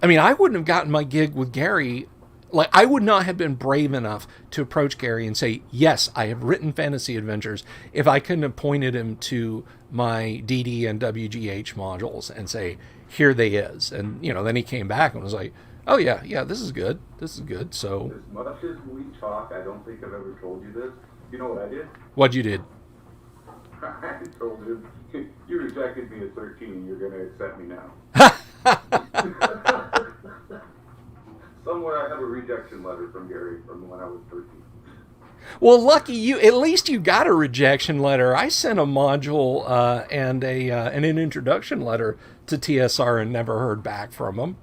B: mean, I wouldn't have gotten my gig with Gary. Like, I would not have been brave enough to approach Gary and say, yes, I have written fantasy adventures, if I couldn't have pointed him to my DD and WGH modules and say, here they is. And, you know, then he came back and was like, oh, yeah, this is good. So
A: As much as we talk, I don't think I've ever told you this. You know what I did?
B: what'd you did?
A: I told him, you rejected me at 13, you're going to accept me now. Somewhere I have a rejection letter from Gary from when I was 13.
B: Well, lucky you. At least you got a rejection letter. I sent a module and an introduction letter to TSR and never heard back from them.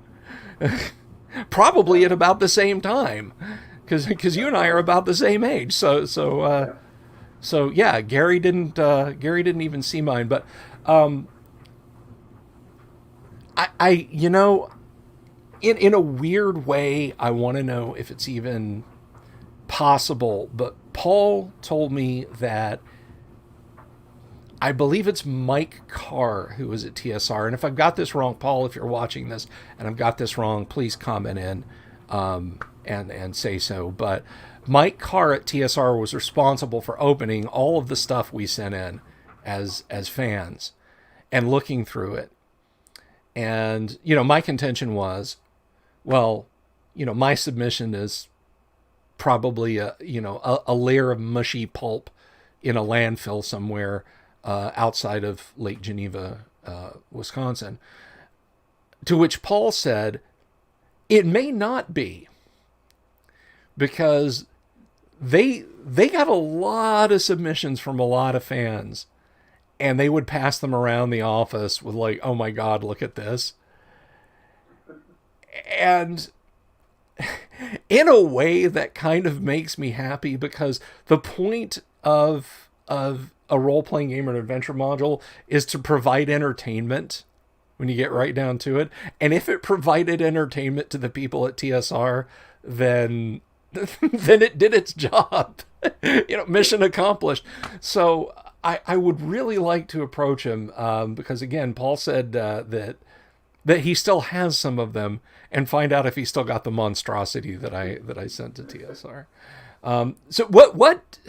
B: Probably at about the same time, because you and I are about the same age. So yeah, Gary didn't even see mine. But I you know, in a weird way, I want to know if it's even possible, but Paul told me that I believe it's Mike Carr who was at TSR, and if I've got this wrong, Paul, if you're watching this and I've got this wrong, please comment in and say so. But Mike Carr at TSR was responsible for opening all of the stuff we sent in as fans and looking through it. And, you know, my contention was, well, you know, my submission is probably a layer of mushy pulp in a landfill somewhere outside of Lake Geneva, Wisconsin. To which Paul said, it may not be, because they got a lot of submissions from a lot of fans, and they would pass them around the office with like, oh my God, look at this. And in a way that kind of makes me happy, because the point of a role-playing game or an adventure module is to provide entertainment when you get right down to it. And if it provided entertainment to the people at TSR, then it did its job. You know, mission accomplished. So I would really like to approach him because, again, Paul said that he still has some of them, and find out if he still got the monstrosity that I sent to TSR. So what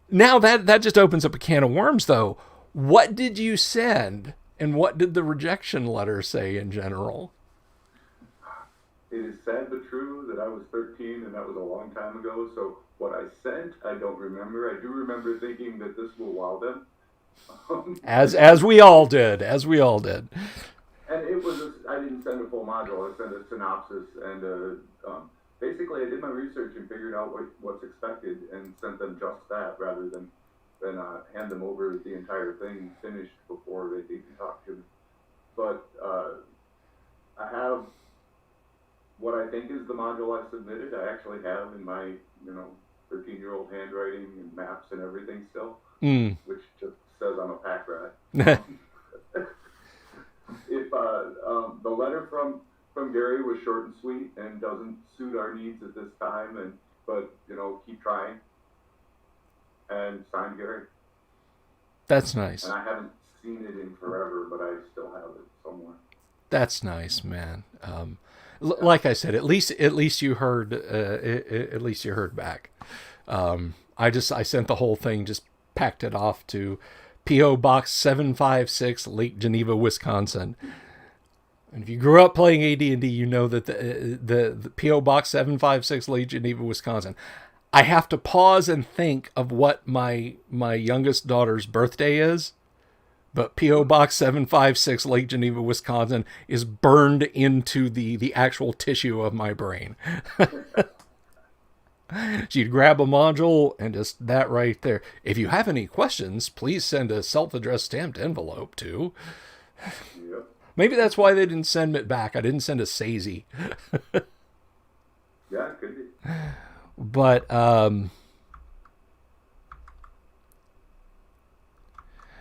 B: now that just opens up a can of worms, though. What did you send, and what did the rejection letter say in general?
A: It is sad but true that I was 13 and that was a long time ago. So what I sent, I don't remember. I do remember thinking that this will wow them.
B: As we all did, as we all did.
A: And it was, I didn't send a full module. I sent a synopsis and basically I did my research and figured out what's expected and sent them just that rather than hand them over the entire thing finished before they even talk to me. But I have what I think is the module I submitted. I actually have in my 13-year-old handwriting and maps and everything still, which just says I'm a pack rat. If the letter from Gary was short and sweet and doesn't suit our needs at this time, but keep trying, and signed Gary.
B: That's nice.
A: And I haven't seen it in forever, but I still have it somewhere.
B: That's nice, man. Like I said, at least you heard back. I sent the whole thing, just packed it off to P.O. Box 756, Lake Geneva, Wisconsin. And if you grew up playing AD&D, you know that the P.O. Box 756, Lake Geneva, Wisconsin. I have to pause and think of what my youngest daughter's birthday is. But P.O. Box 756, Lake Geneva, Wisconsin is burned into the actual tissue of my brain. So you'd grab a module and just that right there. If you have any questions, please send a self-addressed stamped envelope to...
A: Yep.
B: Maybe that's why they didn't send it back. I didn't send a SAISY.
A: Yeah, it could be.
B: But,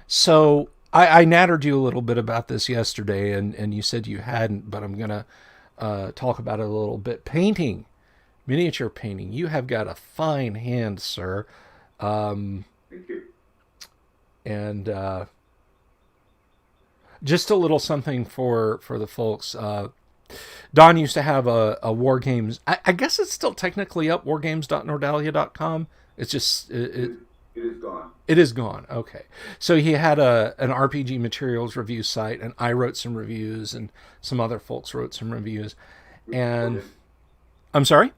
B: so... I nattered you a little bit about this yesterday, and you said you hadn't, but I'm going to talk about it a little bit. Painting, miniature painting. You have got a fine hand, sir.
A: Thank you.
B: And just a little something for the folks. Don used to have a War Games. I guess it's still technically up, wargames.nordalia.com. It's just...
A: It is gone.
B: It is gone. Okay. So he had an RPG materials review site, and I wrote some reviews, and some other folks wrote some reviews. And I'm sorry?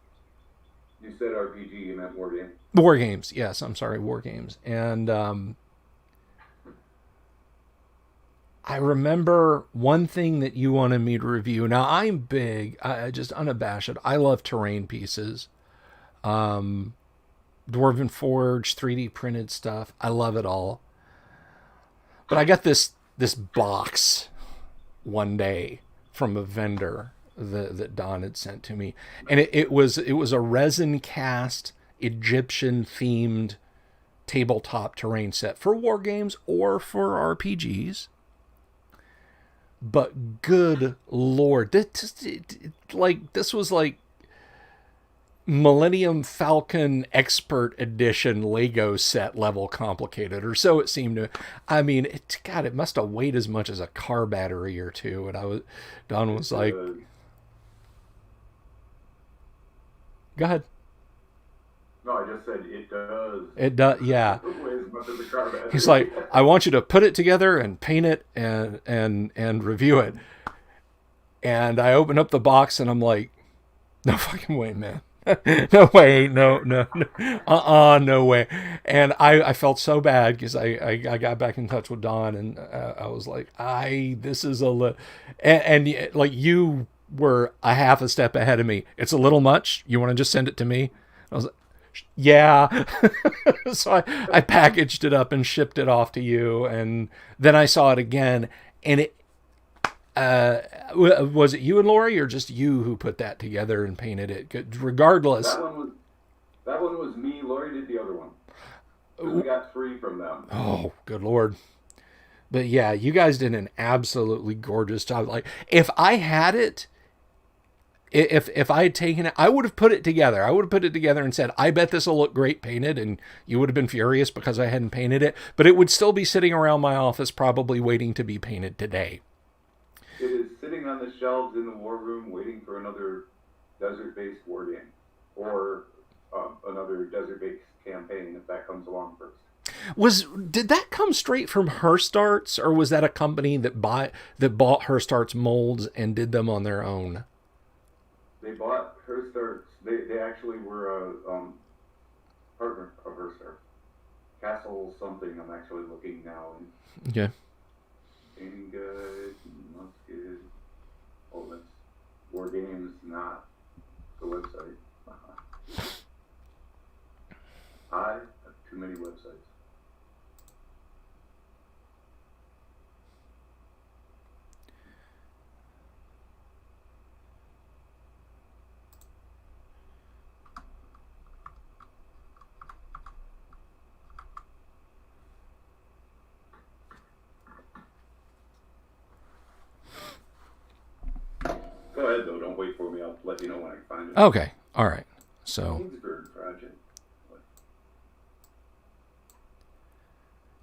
A: You said RPG, you meant War Games.
B: War Games. Yes, I'm sorry, War Games. And I remember one thing that you wanted me to review. Now, I'm big, I just unabashed. I love terrain pieces. Dwarven Forge, 3D printed stuff. I love it all. But I got this box one day from a vendor that Don had sent to me. And it was a resin cast Egyptian themed tabletop terrain set for war games or for RPGs. But good Lord, this was like Millennium Falcon Expert Edition Lego set level complicated, or so it seemed to. I mean, it must have weighed as much as a car battery or two. And Don was like, go ahead.
A: No, I just said it does.
B: It does, yeah.
A: It weighs as much as a car battery.
B: He's like, I want you to put it together and paint it and review it. And I open up the box and I'm like, no fucking way, man. No way, no, no way. And I felt so bad because I got back in touch with Don, and I was like, this is and like you were a half a step ahead of me. It's a little much. You want to just send it to me? I was like, yeah. So I packaged it up and shipped it off to you, and then I saw it again, and it. Was it you and Lori, or just you who put that together and painted it? Regardless,
A: that one was me. Lori did the other one. We got 3 from them.
B: Oh, good Lord! But yeah, you guys did an absolutely gorgeous job. Like, if I had it, if I had taken it, I would have put it together. I would have put it together and said, "I bet this will look great painted," and you would have been furious because I hadn't painted it. But it would still be sitting around my office, probably waiting to be painted today.
A: It is sitting on the shelves in the war room waiting for another desert-based war game or another desert-based campaign if that comes along first.
B: Did that come straight from Herstarts, or was that a company that bought Herstarts molds and did them on their own?
A: They bought Her Starts. They actually were a partner of Her Start. Castle something. I'm actually looking now.
B: Okay.
A: Painting Guide, Musket. Oh, that's War Games, not the website. I have too many websites. Go ahead though, don't wait for me. I'll let you know when I find it.
B: Okay. All right. So
A: Kingsburg Project.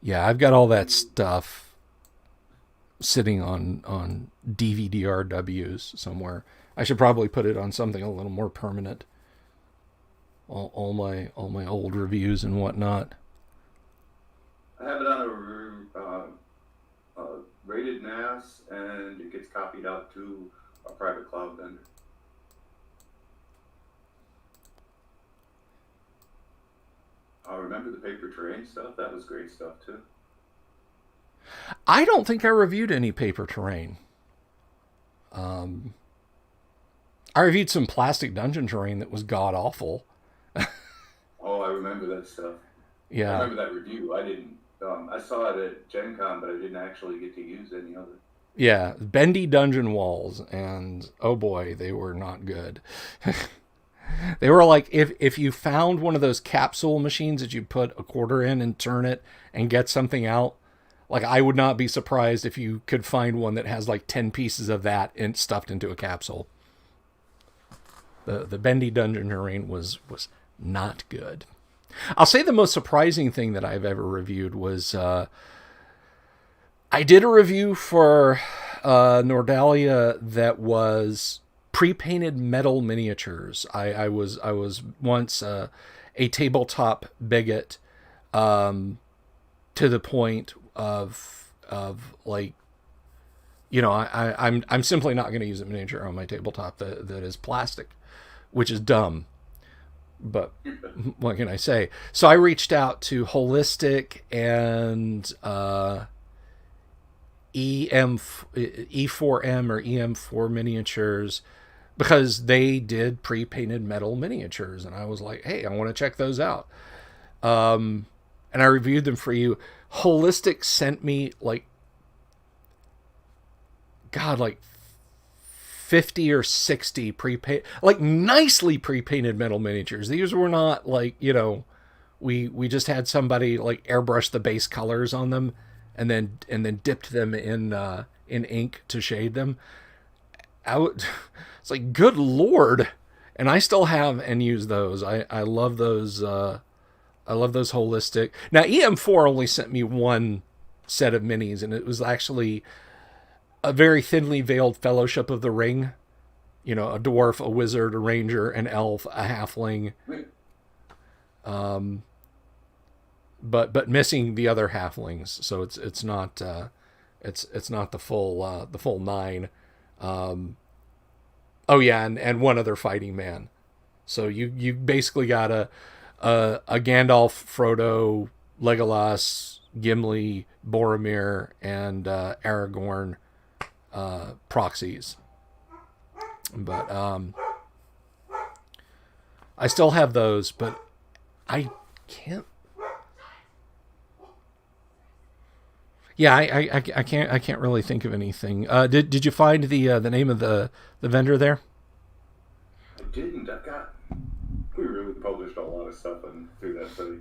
B: yeah, I've got all that stuff sitting on DVD-RWs somewhere. I should probably put it on something a little more permanent. All my old reviews and whatnot.
A: I have it on a rated NAS, and it gets copied out to a private cloud vendor. I remember the paper terrain stuff. That was great stuff too.
B: I don't think I reviewed any paper terrain. I reviewed some plastic dungeon terrain that was god awful.
A: Oh, I remember that stuff.
B: Yeah.
A: I remember that review. I didn't. I saw it at Gen Con, but I didn't actually get to use any of it.
B: Yeah, bendy dungeon walls, and oh boy, they were not good. They were like if you found one of those capsule machines that you put a quarter in and turn it and get something out, like I would not be surprised if you could find one that has like 10 pieces of that and stuffed into a capsule. The bendy dungeon terrain was not good. I'll say the most surprising thing that I've ever reviewed was I did a review for Nordalia that was pre-painted metal miniatures. I was once a tabletop bigot, to the point of like, you know, I'm simply not going to use a miniature on my tabletop that is plastic, which is dumb. But what can I say? So I reached out to Holistic and E4M or EM4 miniatures, because they did pre-painted metal miniatures, and I was like, hey, I want to check those out. And I reviewed them for you. Holistic sent me like 50 or 60 pre-paint, like nicely pre-painted metal miniatures. These were not like, you know, we just had somebody like airbrush the base colors on them and then dipped them in ink to shade them. It's like, good Lord. And I still have and use those. I love those. I love those Holistic. Now EM4 only sent me one set of minis, and it was actually a very thinly veiled Fellowship of the Ring. You know, a dwarf, a wizard, a ranger, an elf, a halfling. But missing the other halflings, so it's not the full 9. Oh yeah, and one other fighting man. So you basically got a Gandalf, Frodo, Legolas, Gimli, Boromir, and Aragorn proxies. But I still have those, but I can't. Yeah, I can't really think of anything. Did you find the name of the vendor there?
A: I didn't. We really published a lot of stuff through that study.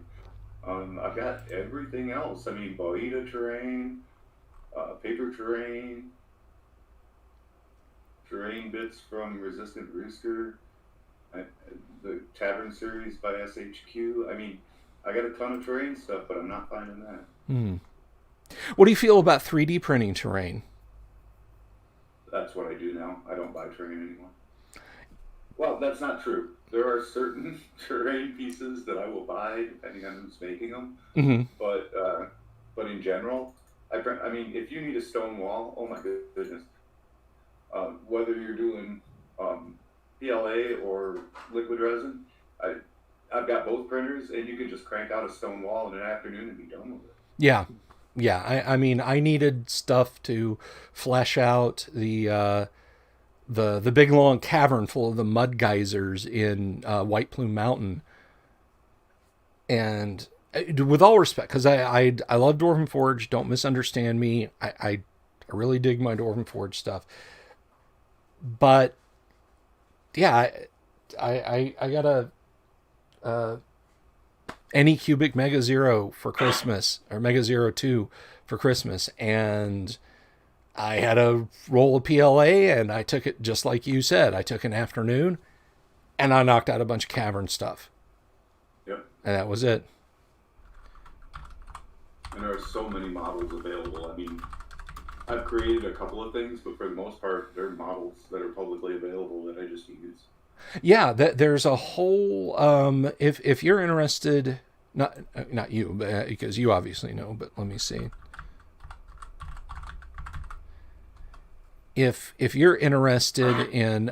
A: I've got everything else. I mean, Boita terrain, paper terrain bits from Resistant Rooster, the Tavern series by SHQ. I mean, I got a ton of terrain stuff, but I'm not finding that.
B: What do you feel about 3D printing terrain?
A: That's what I do now. I don't buy terrain anymore. Well, that's not true. there are certain terrain pieces that I will buy depending on who's making them,
B: Hmm.
A: but in general, I mean, if you need a stone wall, oh my goodness, whether you're doing um, PLA or liquid resin, I I've got both printers, and you can just crank out a stone wall in an afternoon and be done with it.
B: Yeah. Yeah. I mean, I needed stuff to flesh out the big long cavern full of the mud geysers in White Plume Mountain. And with all respect, because I love Dwarven Forge, don't misunderstand me. I really dig my Dwarven Forge stuff. But yeah, I got a Anycubic Mega Zero for Christmas, or Mega Zero 2 for Christmas, and I had a roll of PLA, and I took it just like you said. I took an afternoon, and I knocked out a bunch of cavern stuff,
A: Yep.
B: and that was it.
A: And there are so many models available. I mean, I've created a couple of things, but for the most part, they're models that are publicly available that I just use.
B: Yeah, there's a whole. If you're interested, not you, but, because you obviously know. But let me see. If you're interested in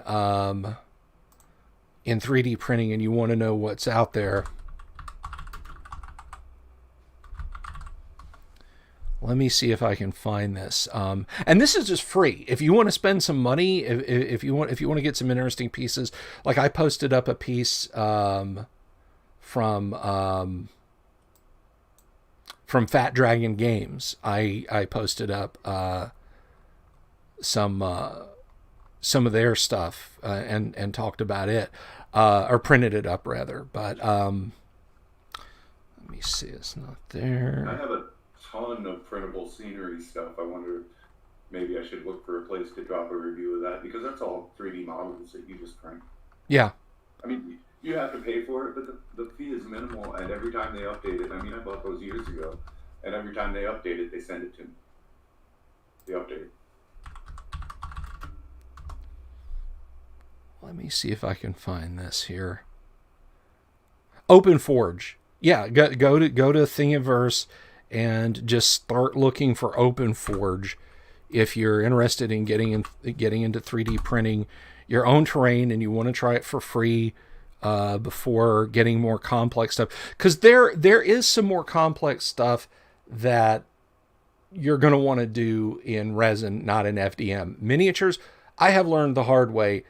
B: 3D printing and you want to know what's out there, let me see if I can find this. And this is just free. If you want to spend some money, if you want to get some interesting pieces, like I posted up a piece from Fat Dragon Games. I posted up some of their stuff and talked about it, or printed it up rather. But let me see, it's not
A: I
B: there.
A: have a ton of printable scenery stuff. I wonder maybe I should look for a place to drop a review of that because that's all 3D models that you just print.
B: Yeah,
A: I mean, you have to pay for it, but the fee is minimal, and every time they update it, I mean, I bought those years ago, and every time they update it, they send it to me. The update.
B: let me see if I can find this here. Open Forge. Yeah, go to Thingiverse and just start looking for Open Forge if you're interested in getting into 3D printing your own terrain and you want to try it for free before getting more complex stuff. Because there is some more complex stuff that you're going to want to do in resin, not in FDM. Miniatures, I have learned the hard way.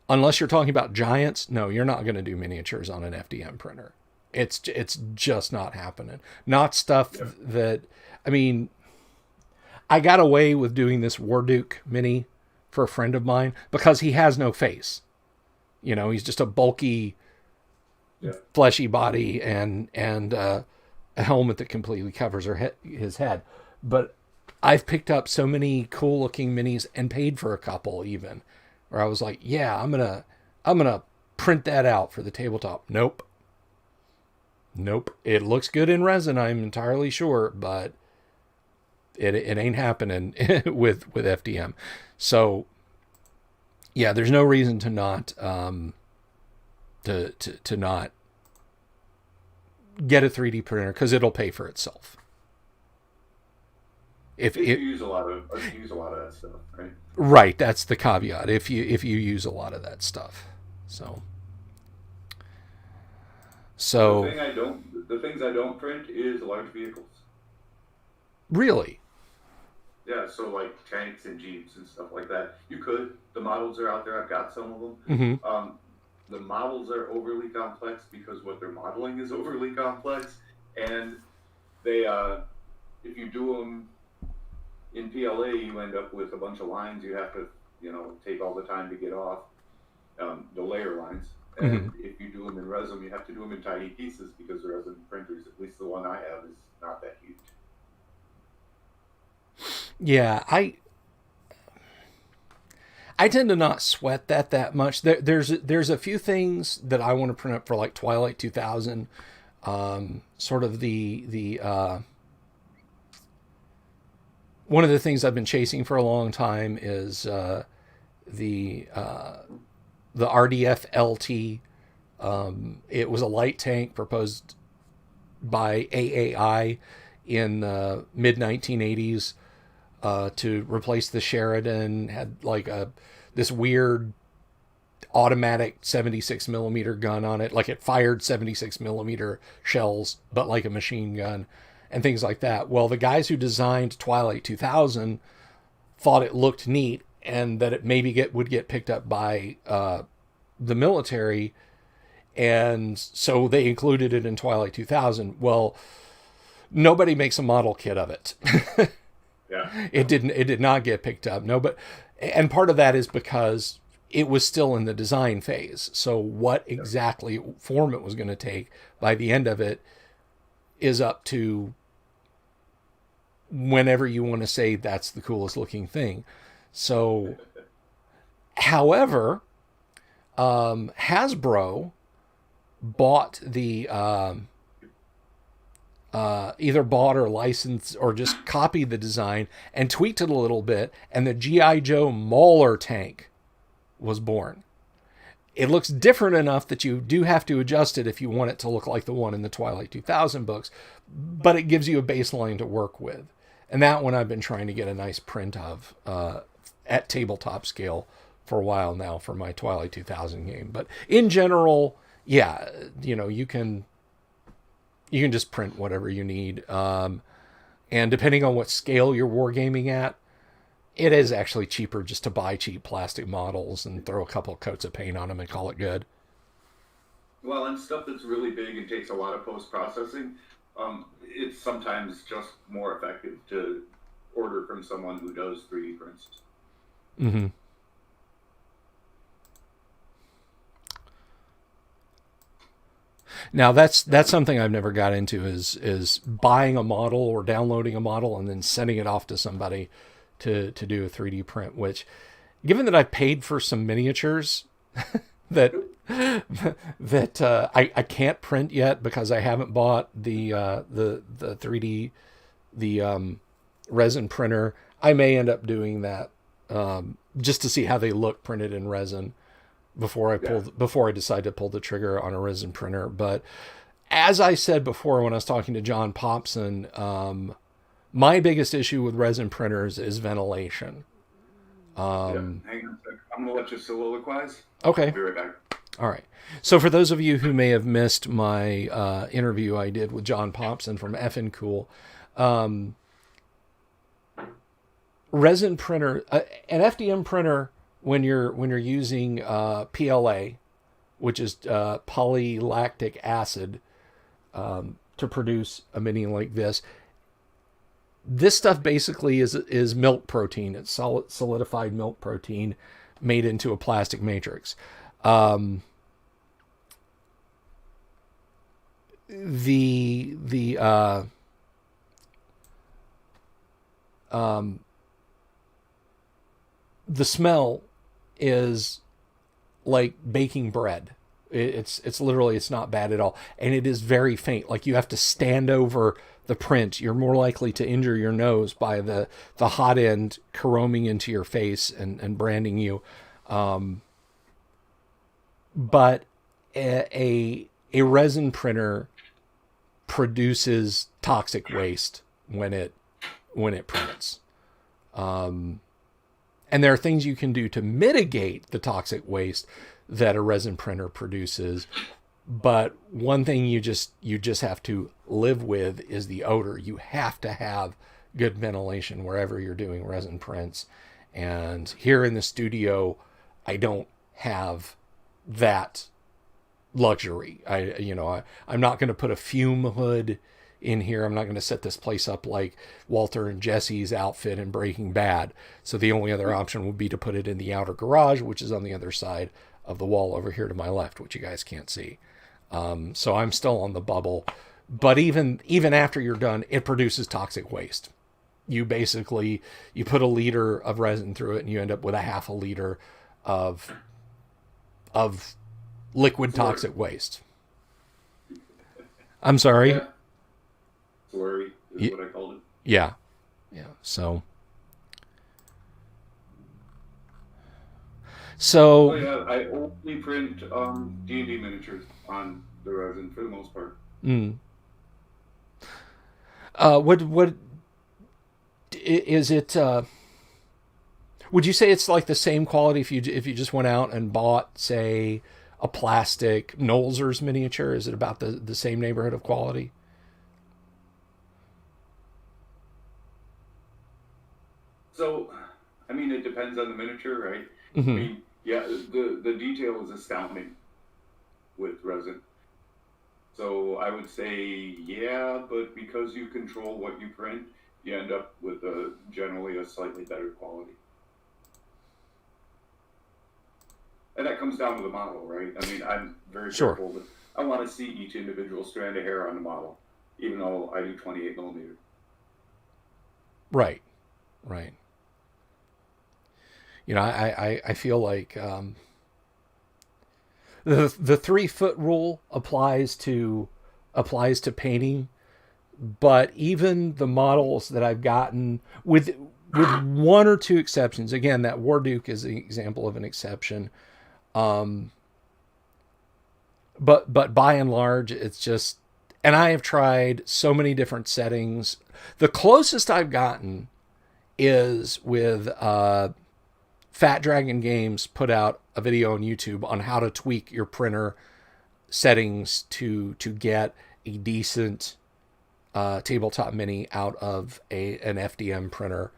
B: Unless you're talking about giants, no, you're not going to do miniatures on an FDM printer. It's just not happening. Not stuff that, I mean, I got away with doing this Warduke mini for a friend of mine because he has no face. You know, he's just a bulky,
A: Yeah.
B: fleshy body and a helmet that completely covers his head. But I've picked up so many cool looking minis and paid for a couple even, where I was like, yeah, I'm gonna print that out for the tabletop. Nope. It looks good in resin, I'm entirely sure, but it ain't happening with FDM. So yeah, there's no reason to not to not get a 3D printer because it'll pay for itself. If
A: you
B: it
A: use a lot of that stuff, right?
B: Right, that's the caveat. If you use a lot of that stuff, so
A: The
B: so
A: thing I don't, the things I don't print is large vehicles.
B: really,
A: Yeah, so like tanks and jeeps and stuff like that. You could. The models are out there. I've got some of them.
B: hmm
A: The models are overly complex because what they're modeling is overly complex, and they, if you do them in PLA, you end up with a bunch of lines you have to, take all the time to get off, the layer lines.
B: hmm
A: And if you do them in resin, you have to do them in tiny pieces because the resin printers, at least the one I have, is not that huge.
B: yeah, I tend to not sweat that much. There's a few things that I want to print up for like Twilight 2000, sort of the one of the things I've been chasing for a long time is the the RDF LT. It was a light tank proposed by AAI in the mid 1980s to replace the Sheridan. Had like this weird automatic 76 millimeter gun on it, like it fired 76 millimeter shells, but like a machine gun and things like that. Well, the guys who designed Twilight 2000 thought it looked neat and that it maybe would get picked up by the military, and so they included it in Twilight 2000. Well, nobody makes a model kit of it.
A: Yeah.
B: It did not get picked up. No, but and part of that is because it was still in the design phase. So what exactly form it was going to take by the end of it is up to whenever you want to say that's the coolest looking thing. So, however, Hasbro bought the either bought or licensed or just copied the design and tweaked it a little bit, and the G.I. Joe Mauler tank was born. It looks different enough that you do have to adjust it if you want it to look like the one in the Twilight 2000 books, but it gives you a baseline to work with. And that one I've been trying to get a nice print of at tabletop scale for a while now for my Twilight 2000 game. But in general, yeah, you can just print whatever you need. And depending on what scale you're wargaming at, it is actually cheaper just to buy cheap plastic models and throw a couple of coats of paint on them and call it good.
A: Well, and stuff that's really big and takes a lot of post-processing, it's sometimes just more effective to order from someone who does 3D prints.
B: Mm-hmm. Now that's something I've never got into is buying a model or downloading a model and then sending it off to somebody to do a 3D print, which, given that I paid for some miniatures that I can't print yet because I haven't bought the 3D resin printer, I may end up doing that just to see how they look printed in resin before I decide to pull the trigger on a resin printer. But as I said before when I was talking to John Popson, my biggest issue with resin printers is ventilation.
A: Hang on a sec. I'm going to let you soliloquize.
B: Okay.
A: I'll be right back.
B: All right. So for those of you who may have missed my interview I did with John Popson from Effin Cool, resin printer, an FDM printer, when you're using PLA, which is polylactic acid, to produce a mini like this. This stuff basically is milk protein. It's solidified milk protein made into a plastic matrix. The smell is like baking bread. It's literally, it's not bad at all. And it is very faint. Like you have to stand over the print. You're more likely to injure your nose by the hot end caroming into your face and branding you. But a resin printer produces toxic waste when it prints. And there are things you can do to mitigate the toxic waste that a resin printer produces. But one thing you just have to live with is the odor. You have to have good ventilation wherever you're doing resin prints. And here in the studio, I don't have that luxury. I'm not going to put a fume hood in here. I'm not going to set this place up like Walter and Jesse's outfit in Breaking Bad. So the only other option would be to put it in the outer garage, which is on the other side of the wall over here to my left, which you guys can't see. So I'm still on the bubble. But even after you're done, it produces toxic waste. You put a liter of resin through it and you end up with a half a liter of liquid toxic waste. I'm sorry.
A: Yeah. Slurry is what I called it.
B: Yeah.
A: Oh
B: So,
A: yeah, I only print D&D miniatures on the resin for the most part.
B: mm, what is it? Would you say it's like the same quality if you just went out and bought, say, a plastic Nolzur's miniature? Is it about the same neighborhood of quality?
A: So, I mean, it depends on the miniature, right? I
B: Mm-hmm.
A: mean, yeah, the detail is astounding with resin. So I would say, yeah, but because you control what you print, you end up with a generally a slightly better quality. And that comes down to the model, right? I mean, I'm very
B: Sure.
A: careful that I want to see each individual strand of hair on the model, even though I do 28 millimeter.
B: Right. Right. I feel like the 3 foot rule applies to painting, but even the models that I've gotten with one or two exceptions, again, that War Duke is an example of an exception. Um, but by and large, it's just, and I have tried so many different settings. The closest I've gotten is with Fat Dragon Games put out a video on YouTube on how to tweak your printer settings to get a decent tabletop mini out of an FDM printer.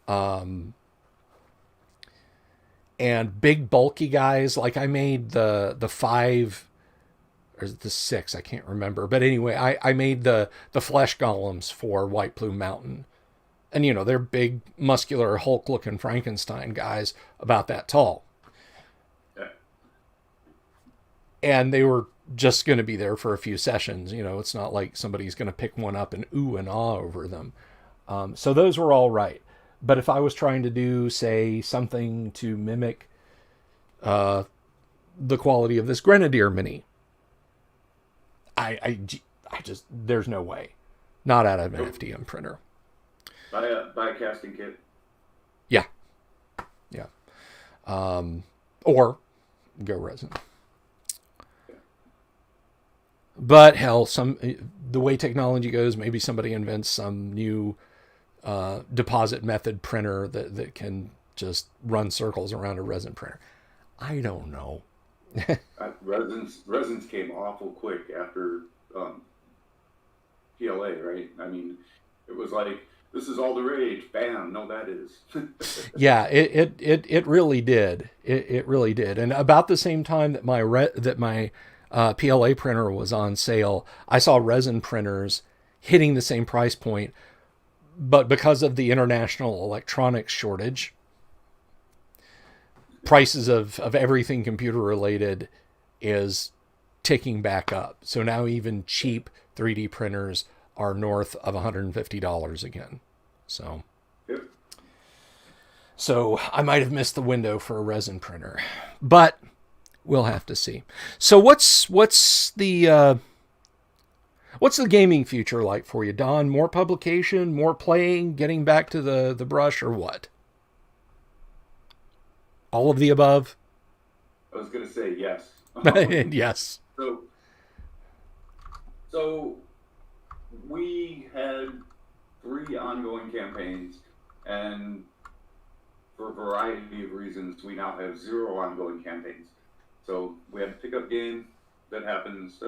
B: Um, and big bulky guys, like I made the 5 or the 6, I can't remember, but anyway, I made the flesh golems for White Plume Mountain, and they're big, muscular, Hulk looking Frankenstein guys about that tall,
A: Yeah.
B: and they were just going to be there for a few sessions. It's not like somebody's going to pick one up and ooh and ah over them. So those were all right. But if I was trying to do, say, something to mimic the quality of this Grenadier mini, I, I, I just, there's no way. Not out of an
A: Nope.
B: FDM printer.
A: Buy a casting kit.
B: Yeah, yeah. Um, or go resin. But hell, the way technology goes, maybe somebody invents some new deposit method printer that can just run circles around a resin printer. I don't know.
A: Resins came awful quick after um, PLA, right? I mean, it was like this is all the rage. Bam! No, that is.
B: Yeah, it really did. It really did. And about the same time that my PLA printer was on sale, I saw resin printers hitting the same price point, but because of the international electronics shortage, prices of everything computer related is ticking back up. So now even cheap 3D printers are north of $150 again. So
A: Yep.
B: so I might have missed the window for a resin printer, but we'll have to see. So what's the gaming future like for you, Don? More publication, more playing, getting back to the brush, or what? All of the above?
A: I was gonna say yes.
B: Yes.
A: So so we had 3 ongoing campaigns, and for a variety of reasons, we now have 0 ongoing campaigns. So we have a pickup game that happens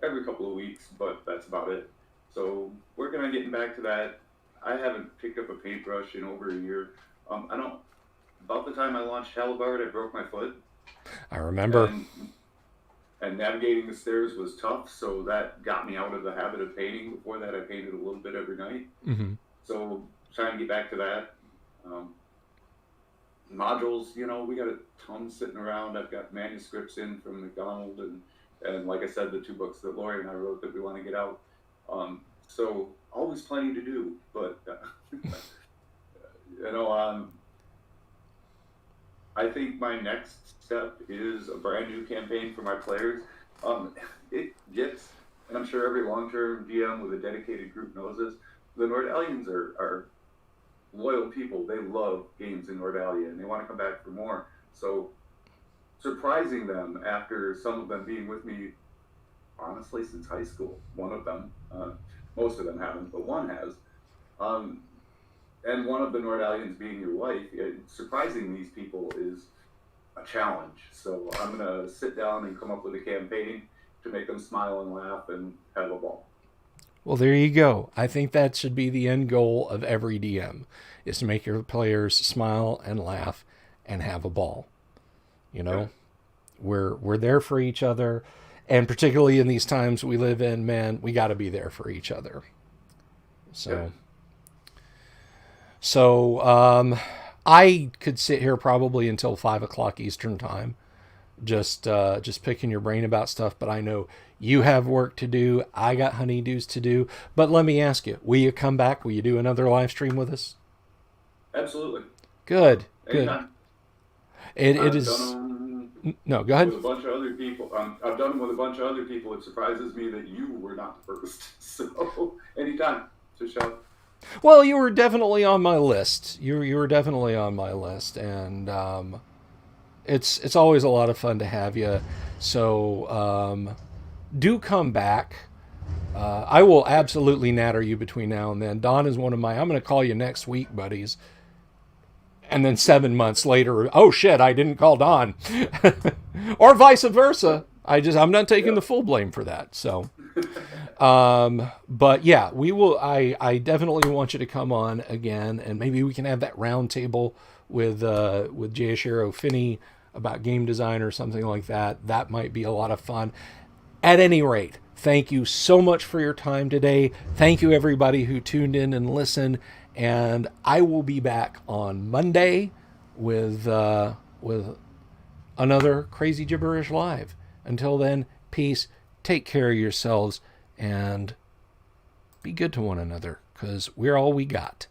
A: every couple of weeks, but that's about it. So working on getting back to that. I haven't picked up a paintbrush in over a year. I don't. About the time I launched Halibard, I broke my foot,
B: I remember.
A: and navigating the stairs was tough. So that got me out of the habit of painting. Before that, I painted a little bit every night.
B: Mm-hmm.
A: So trying to get back to that. Um, Modules, we got a ton sitting around. I've got manuscripts in from McDonald, and like I said, the 2 books that Lori and I wrote that we want to get out. So always plenty to do, but you know, I think my next step is a brand new campaign for my players. It gets, and I'm sure every long-term GM with a dedicated group knows this. The Nordalians are loyal people. They love games in Nordalia, and they want to come back for more. So surprising them after some of them being with me, honestly, since high school. One of them, most of them haven't, but one has. Um, and one of the Nordalians being your wife, surprising these people is a challenge. So I'm going to sit down and come up with a campaign to make them smile and laugh and have a ball.
B: Well, there you go. I think that should be the end goal of every DM, is to make your players smile and laugh and have a ball. You know,
A: Yeah.
B: we're there for each other, and particularly in these times we live in, man, we got to be there for each other. So,
A: Yeah.
B: so I could sit here probably until 5 o'clock Eastern time, just picking your brain about stuff. But I know you have work to do. I got honeydews to do. But let me ask you: will you come back? Will you do another live stream with us?
A: Absolutely.
B: Good, good.
A: Anytime.
B: It
A: I've
B: is.
A: done
B: No, go
A: them
B: ahead.
A: with a bunch of other people. I've done them with a bunch of other people. It surprises me that you were not first. So anytime, just shout.
B: Well, you were definitely on my list. You were definitely on my list, and it's always a lot of fun to have you. So do come back. I will absolutely natter you between now and then. Don is one of my. I'm going to call you next week, buddies. And then 7 months later, oh shit, I didn't call Don, or vice versa. I'm not taking the full blame for that. So, but yeah, we will. I definitely want you to come on again, and maybe we can have that round table with Jayashiro Finney about game design or something like that. That might be a lot of fun. At any rate, thank you so much for your time today. Thank you everybody who tuned in and listened. And I will be back on Monday with another Crazy Gibberish Live. Until then, peace, take care of yourselves, and be good to one another, because we're all we got.